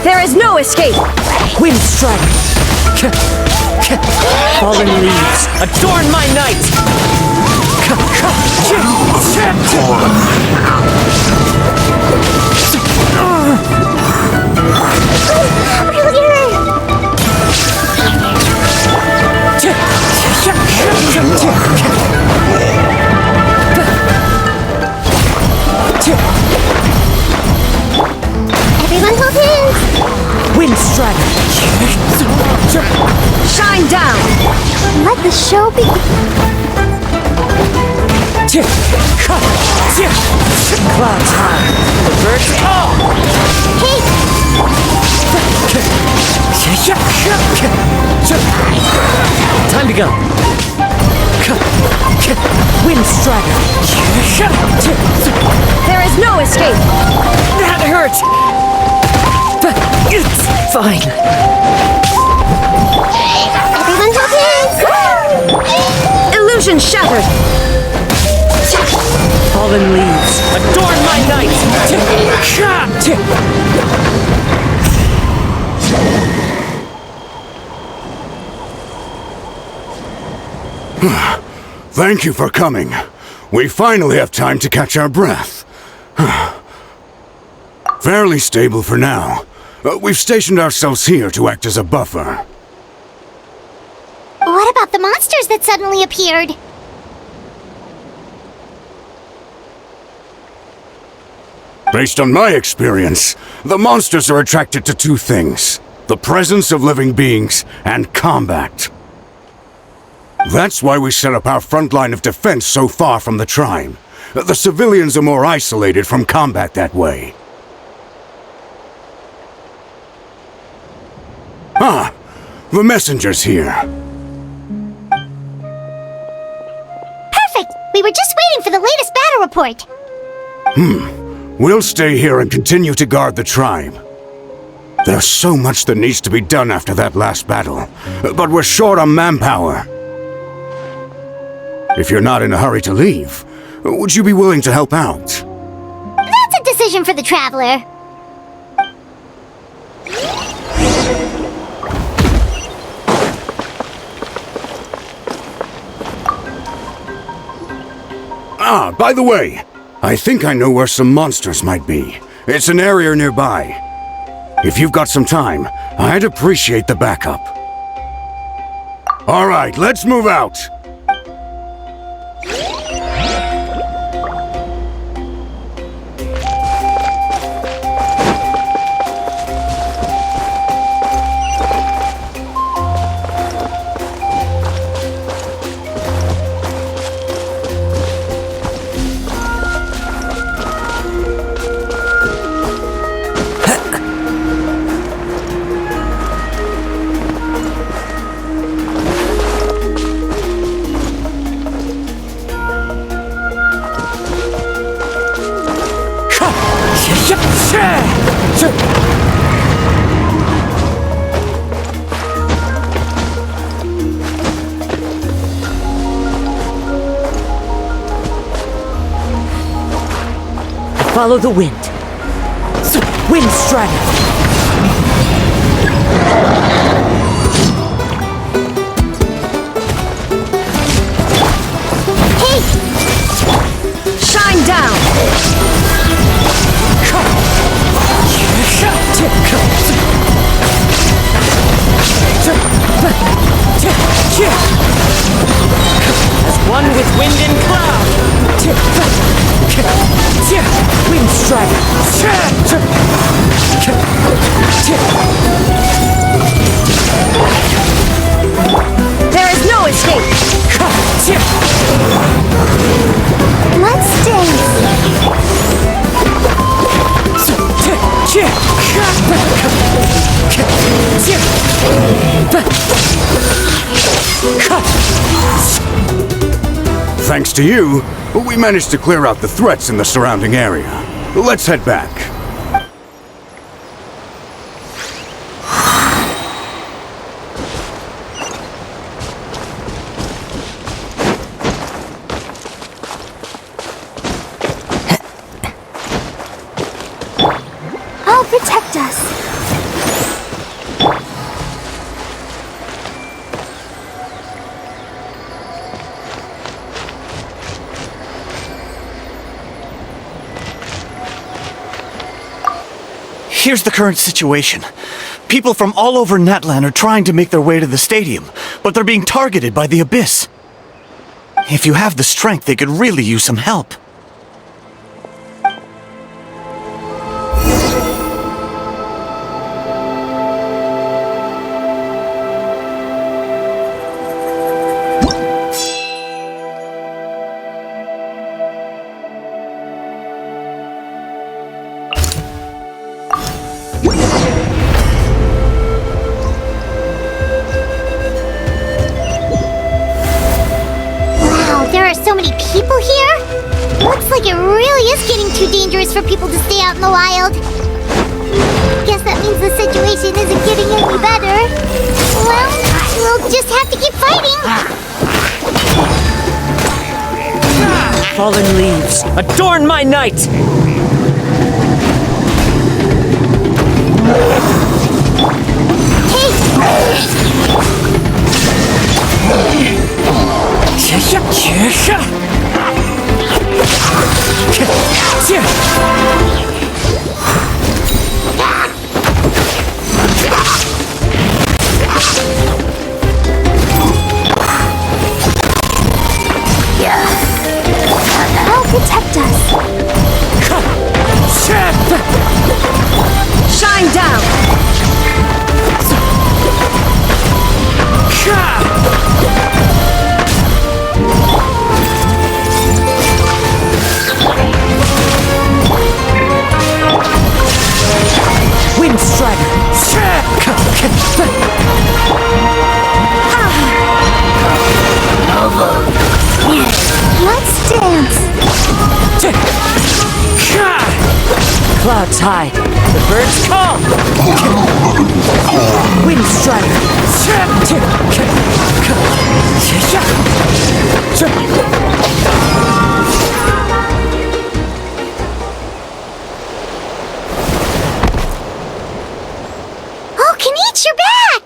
There is no escape! Wind strike! Fallen leaves, adorn my night! Everyone hold hands! Wind strike! Shine down! Let the show begin. Clouds high, the birds call! Hey! Time to go! Wind strider! There is no escape! That hurt! It's fine! Everyone hold hands! Illusion shattered! Fallen leaves, adorn my night! Thank you for coming. We finally have time to catch our breath. Fairly stable for now. We've stationed ourselves here to act as a buffer. What about the monsters that suddenly appeared? Based on my experience, the monsters are attracted to two things: the presence of living beings and combat. That's why we set up our front line of defense so far from the tribe. The civilians are more isolated from combat that way. Ah, the messenger's here. Perfect! We were just waiting for the latest battle report. We'll stay here and continue to guard the tribe. There's so much that needs to be done after that last battle, but we're short on manpower. If you're not in a hurry to leave, would you be willing to help out? That's a decision for the traveler. Ah, by the way, I think I know where some monsters might be. It's an area nearby. If you've got some time, I'd appreciate the backup. All right, let's move out. Follow the wind. Wind Strider. Hey! Shine down. As one with wind and cloud. Wind Strider. There is no escape. Let's dance. Thanks to you, we managed to clear out the threats in the surrounding area. Let's head back. I'll protect us. Here's the current situation. People from all over Natla are trying to make their way to the stadium, but they're being targeted by the Abyss. If you have the strength, they could really use some help. So many people here? Looks like it really is getting too dangerous for people to stay out in the wild. Guess that means the situation isn't getting any better. Well, we'll just have to keep fighting. Fallen leaves, adorn my night! I'll protect us. Shine down! Wind Strider! Let's dance! Clouds high, the birds call! Wind Strider! Oh, Kenichi, you're back!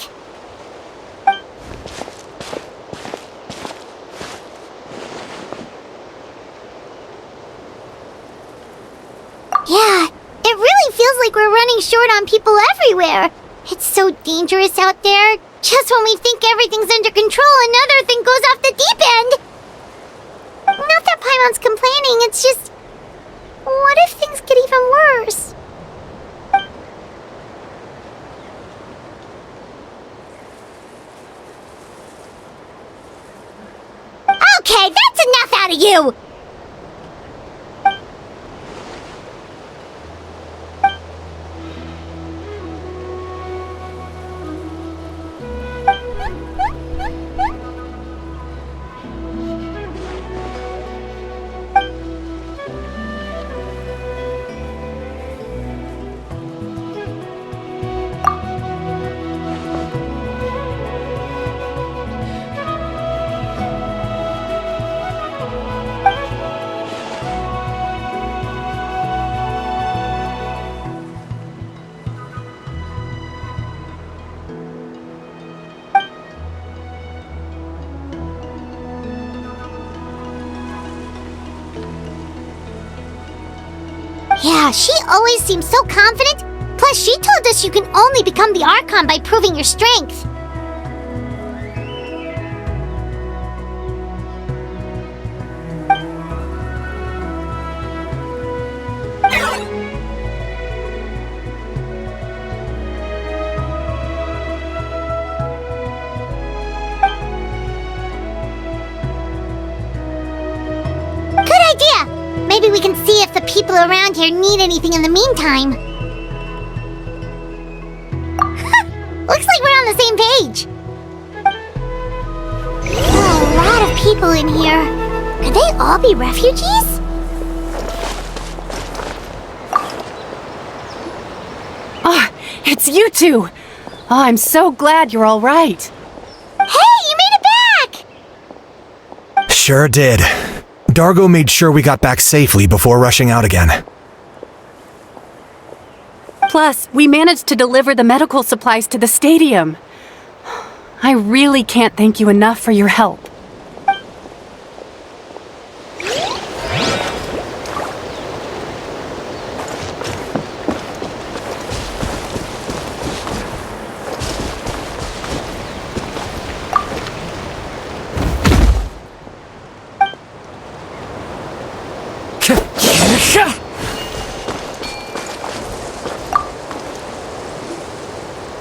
Yeah, it really feels feels like we're running short on people everywhere. It's so dangerous out there. Just when we think everything's under control, another thing goes off the deep end. Not that Paimon's complaining, it's just... what if things get even worse? Okay, that's enough out of you! Yeah, she always seems so confident. Plus, she told us you can only become the Archon by proving your strength. Good idea! Maybe we can see if the people around here need anything in the meantime. Looks like we're on the same page. There are a lot of people in here. Could they all be refugees? Ah, it's you two! Oh, I'm so glad you're all right. Hey, you made it back! Sure did. Dargo made sure we got back safely before rushing out again. Plus, we managed to deliver the medical supplies to the stadium. I really can't thank you enough for your help.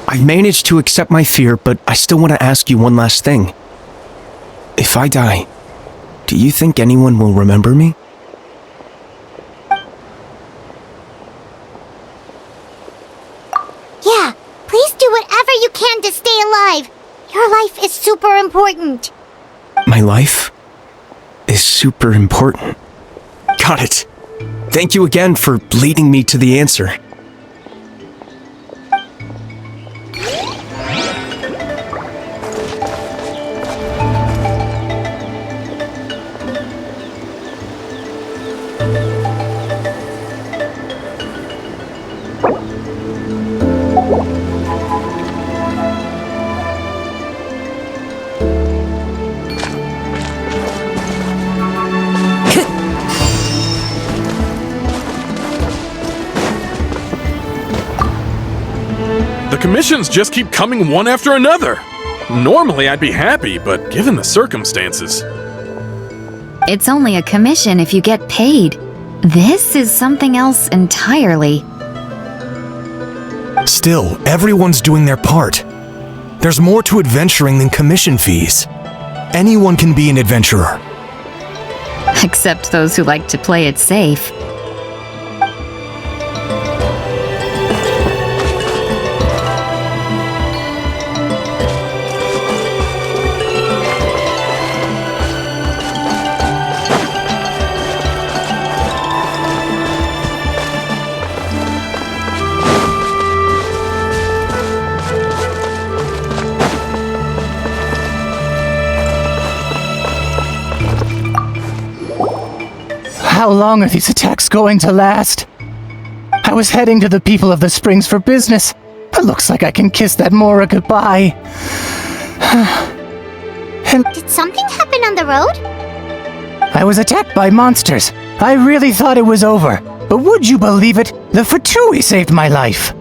I managed to accept my fear, but I still want to ask you one last thing. If I die, do you think anyone will remember me? Yeah, please do whatever you can to stay alive. Your life is super important. My life is super important. Got it. Thank you again for leading me to the answer. The commissions just keep coming one after another. Normally I'd be happy, but given the circumstances... It's only a commission if you get paid. This is something else entirely. Still, everyone's doing their part. There's more to adventuring than commission fees. Anyone can be an adventurer. Except those who like to play it safe. How long are these attacks going to last? I was heading to the people of the Springs for business. It looks like I can kiss that Mora goodbye. Did something happen on the road? I was attacked by monsters. I really thought it was over. But would you believe it? The Fatui saved my life.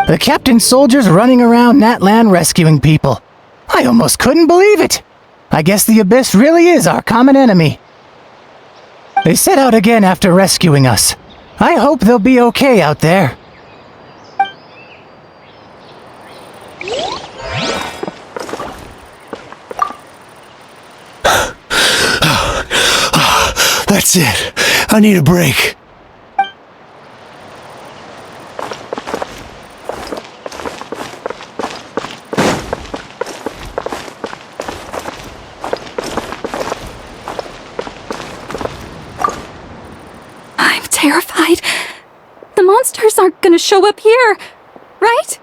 The captain's soldiers running around Natlan rescuing people. I almost couldn't believe it. I guess the Abyss really is our common enemy. They set out again after rescuing us. I hope they'll be okay out there. That's it. I need a break. I'm terrified. The monsters aren't gonna show up here, right?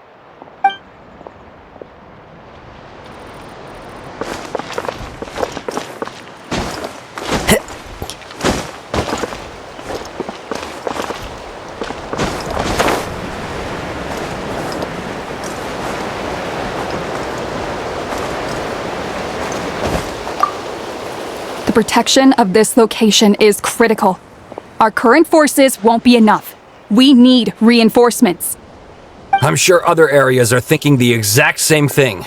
The protection of this location is critical. Our current forces won't be enough. We need reinforcements. I'm sure other areas are thinking the exact same thing.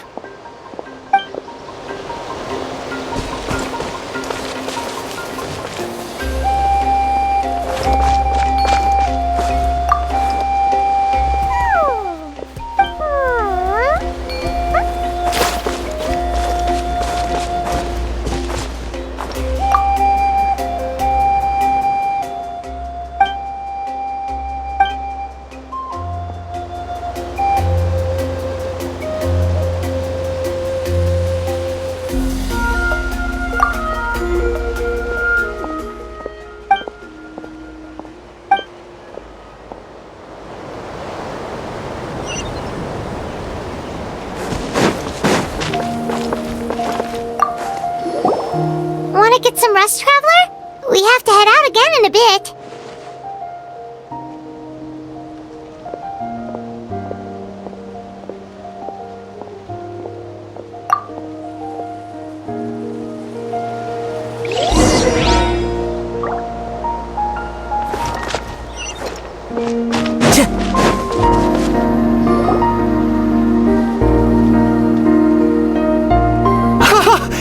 Wanna get some rest, Traveler? We have to head out again in a bit.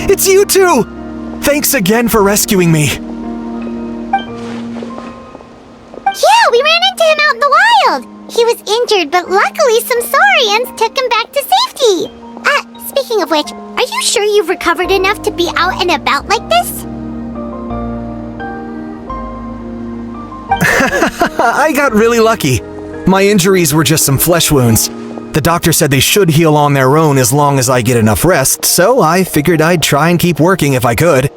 It's you two! Thanks again for rescuing me. Yeah, we ran into him out in the wild. He was injured, but luckily some Saurians took him back to safety. Speaking of which, are you sure you've recovered enough to be out and about like this? I got really lucky. My injuries were just some flesh wounds. The doctor said they should heal on their own as long as I get enough rest, so I figured I'd try and keep working if I could.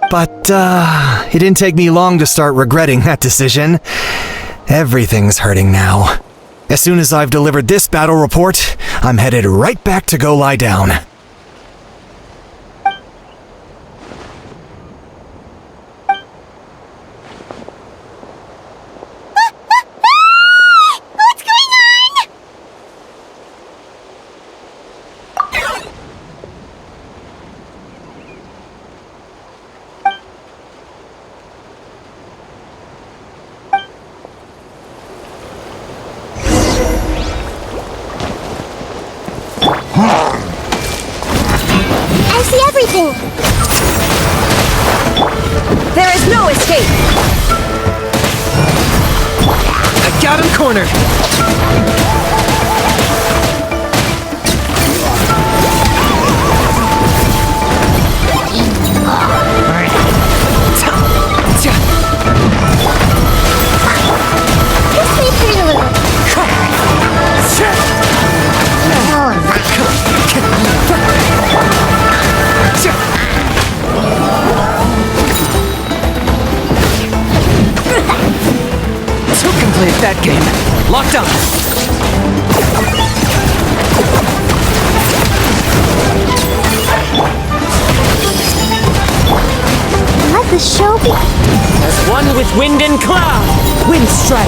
But, it didn't take me long to start regretting that decision. Everything's hurting now. As soon as I've delivered this battle report, I'm headed right back to go lie down. What's going on? I see everything. There is no escape! I got him cornered! This may hurt a little. Who can play that game? Locked on! Let the show be. As one with wind and cloud! Wind strike!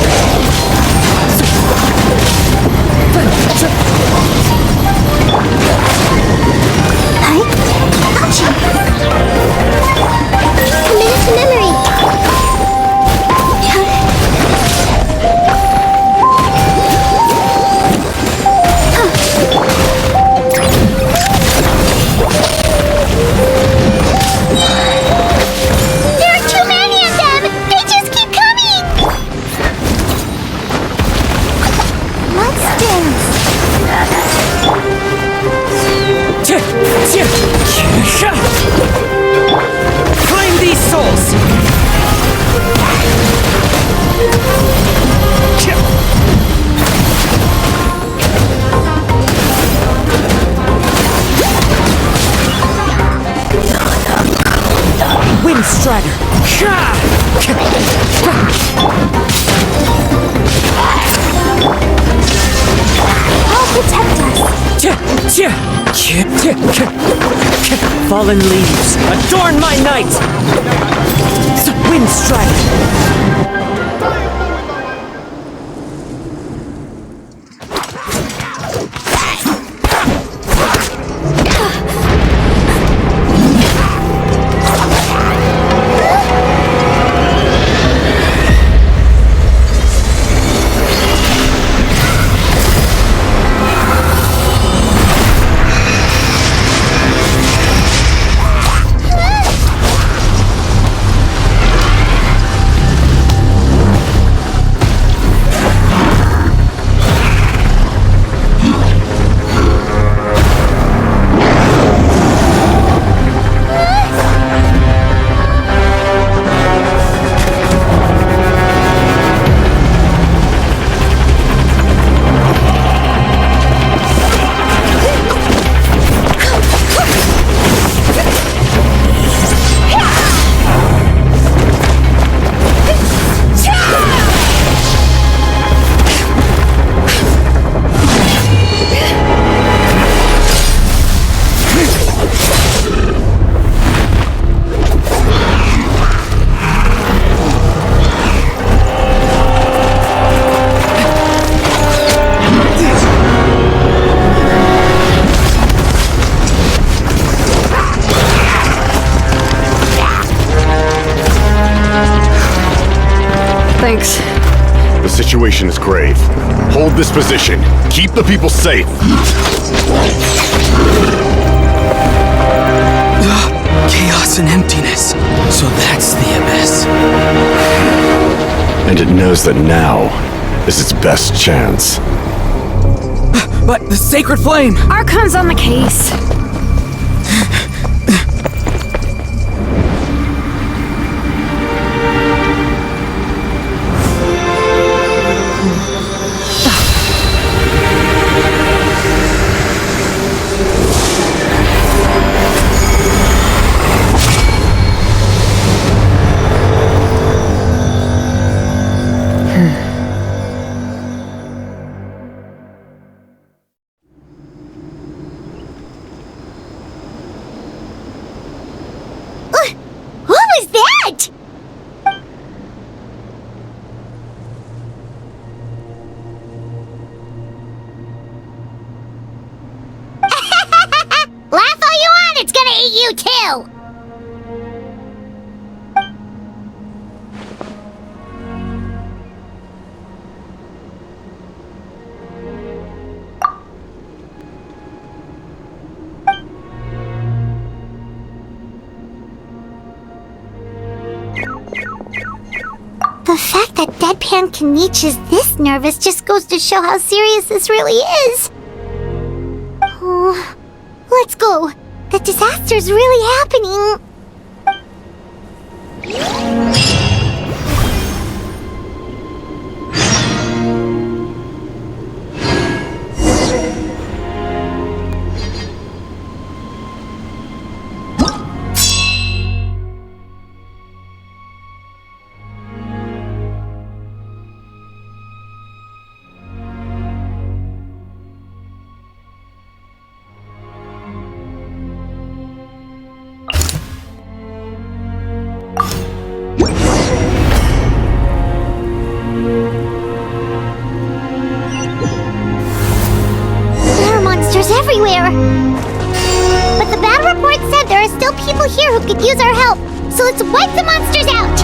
Commit to memory. Fallen leaves, adorn my night! Wind strike! Thanks. The situation is grave. Hold this position. Keep the people safe. Chaos and emptiness. So that's the abyss. And it knows that now is its best chance. But the sacred flame! Archon's on the case. What was that? Laugh all you want, it's gonna eat you too! The fact that Deadpan Kaniche is this nervous just goes to show how serious this really is. Oh, let's go. The disaster's really happening. Everywhere! But the battle report said there are still people here who could use our help, so let's wipe the monsters out!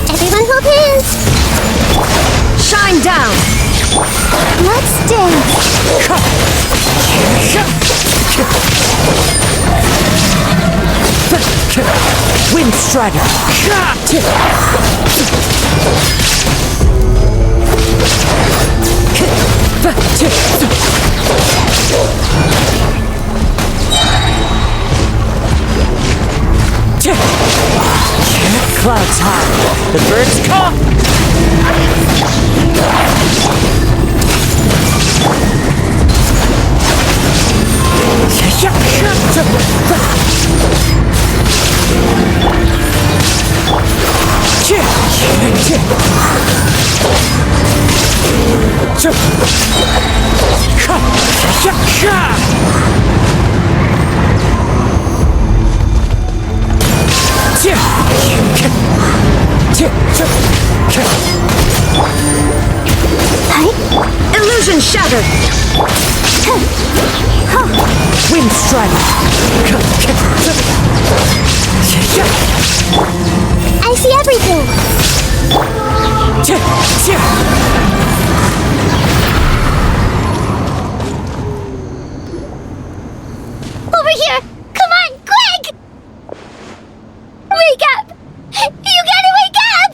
Everyone hold hands! Shine down! Let's dance! Wind Strider! Clouds high, the birds come! Illusion shattered! Wind strike! I see everything! Over here! Come on, quick! Wake up! You gotta wake up!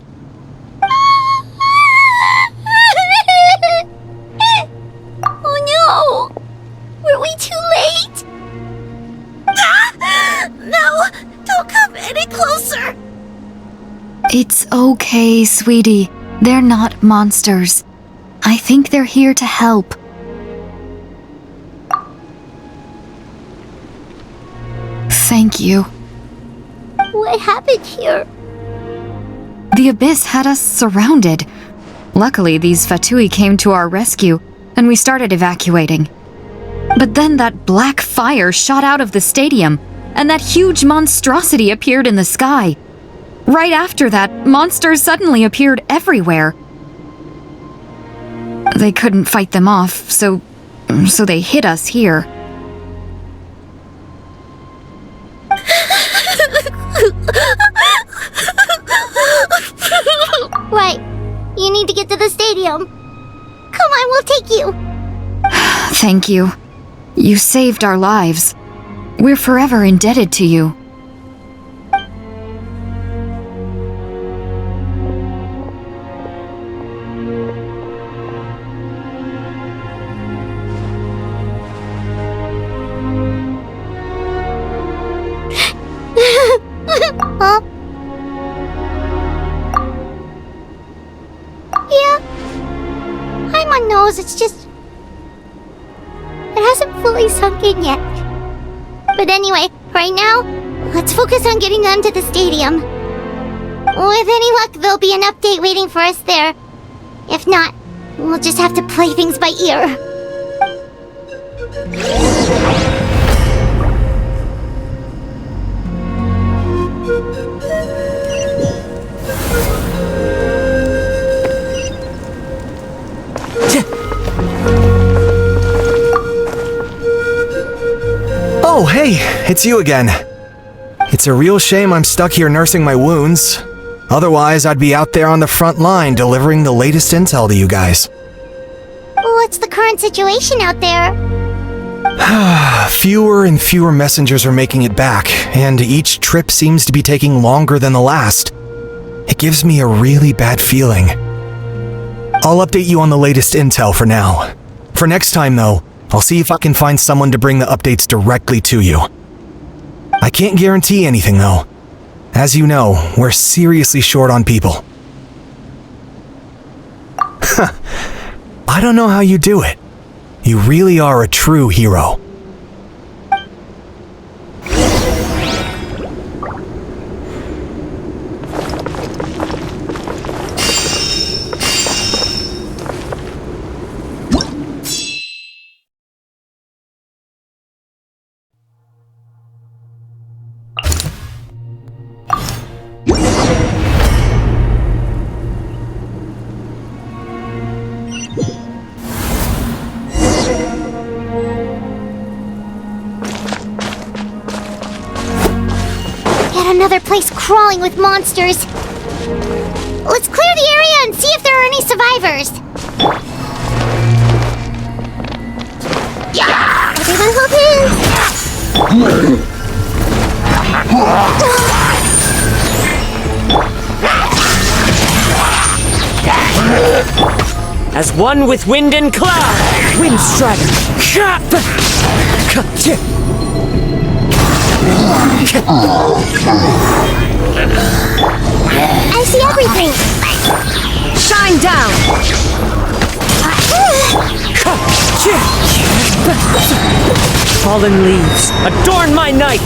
Oh no! Were we too late? No! Don't come any closer! It's okay, sweetie. They're not monsters. I think they're here to help. Thank you. What happened here? The Abyss had us surrounded. Luckily, these Fatui came to our rescue, and we started evacuating. But then that black fire shot out of the stadium, and that huge monstrosity appeared in the sky. Right after that, monsters suddenly appeared everywhere. They couldn't fight them off, so they hit us here. Right. You need to get to the stadium. Come on, we'll take you. Thank you. You saved our lives. We're forever indebted to you. Huh? Yeah. I'm on nose, it's just... It hasn't fully sunk in yet. But anyway, right now, let's focus on getting them to the stadium. With any luck, there'll be an update waiting for us there. If not, we'll just have to play things by ear. Oh, hey, it's you again. It's a real shame I'm stuck here nursing my wounds. Otherwise, I'd be out there on the front line delivering the latest intel to you guys. What's the current situation out there? Fewer and fewer messengers are making it back, and each trip seems to be taking longer than the last. It gives me a really bad feeling. I'll update you on the latest intel for now. For next time, though, I'll see if I can find someone to bring the updates directly to you. I can't guarantee anything, though. As you know, we're seriously short on people. I don't know how you do it. You really are a true hero. Another place crawling with monsters. Let's clear the area and see if there are any survivors. Yeah! Everyone hold hands. As one with wind and cloud, wind strike. I see everything. Shine down. Fallen leaves, adorn my night.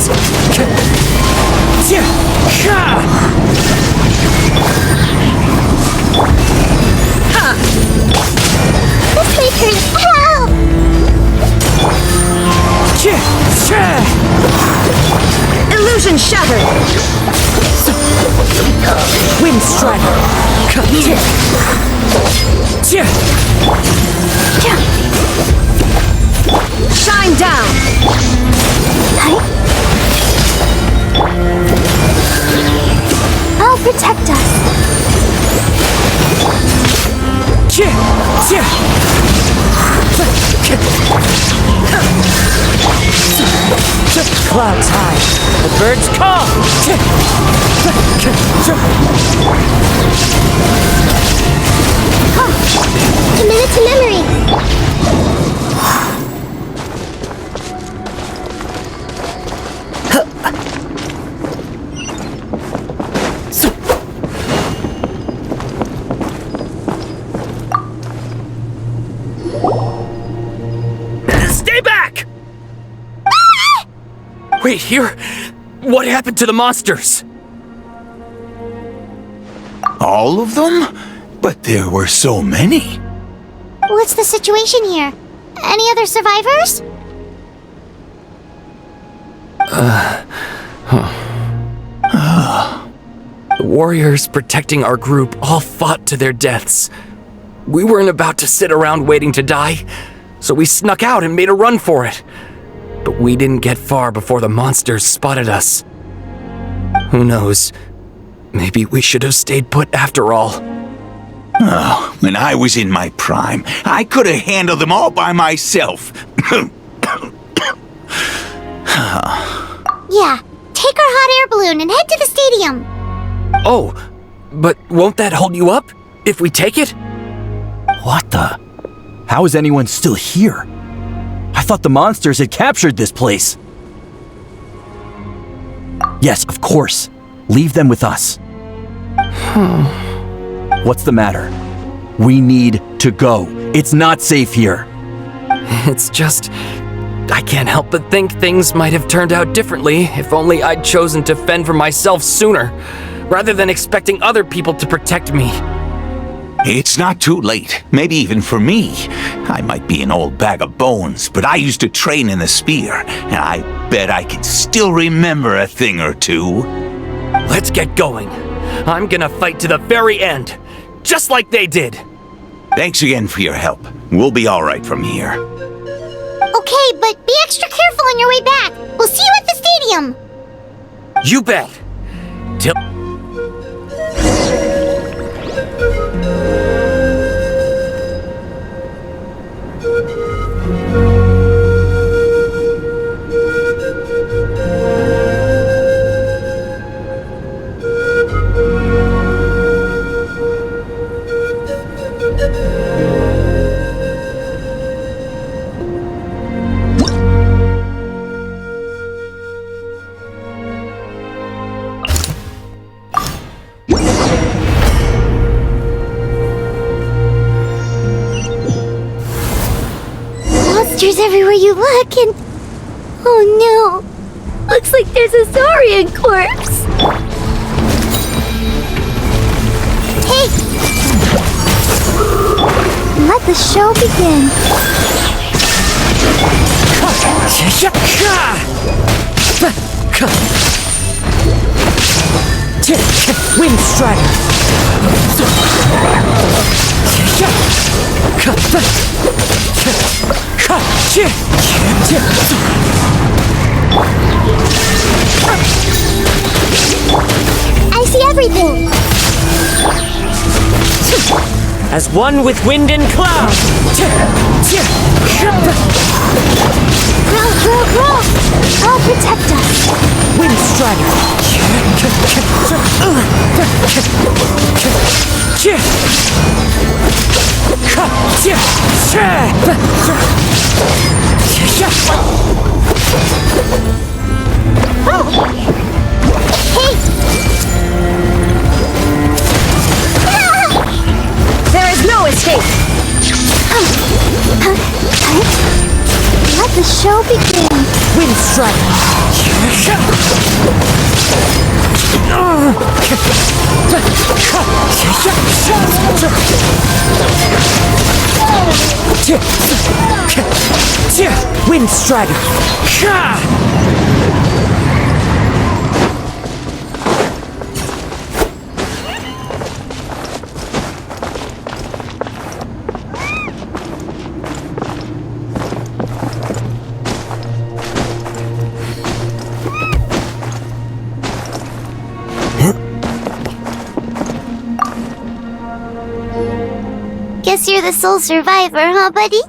Shine down! I'll protect us. Clouds high. The birds call. Committed to memory. Stay back! Wait, here? What happened to the monsters? All of them? But there were so many. What's the situation here? Any other survivors? The warriors protecting our group all fought to their deaths. We weren't about to sit around waiting to die, so we snuck out and made a run for it. But we didn't get far before the monsters spotted us. Who knows? Maybe we should have stayed put after all. Oh, when I was in my prime, I could have handled them all by myself. Yeah, take our hot air balloon and head to the stadium. Oh, but won't that hold you up if we take it? What the? How is anyone still here? I thought the monsters had captured this place. Yes, of course. Leave them with us. What's the matter? We need to go. It's not safe here. It's just... I can't help but think things might have turned out differently if only I'd chosen to fend for myself sooner, rather than expecting other people to protect me. It's not too late. Maybe even for me. I might be an old bag of bones, but I used to train in the spear, and I bet I can still remember a thing or two. Let's get going. I'm gonna fight to the very end, just like they did. Thanks again for your help. We'll be all right from here. Okay, but be extra careful on your way back. We'll see you at the stadium. You bet. Till... Monsters everywhere you look, and... Oh no! Looks like there's a Saurian corpse! Hey! Let the show begin. Wind Strider! I see everything! As one with wind and cloud! Grow! I'll protect us! Wind Strider! Hey! There is no escape! Let the show begin. Wind Strider! Wind Strider! guess you're the sole survivor, huh, buddy?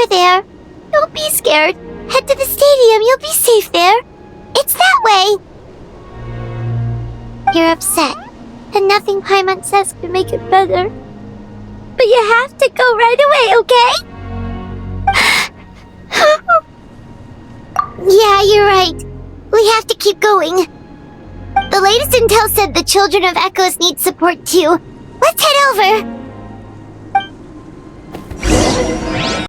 There. Don't be scared. Head to the stadium, you'll be safe there. It's that way. You're upset, and nothing Paimon says can make it better. But you have to go right away, okay? Yeah, you're right. We have to keep going. The latest intel said the Children of Echoes need support too. Let's head over.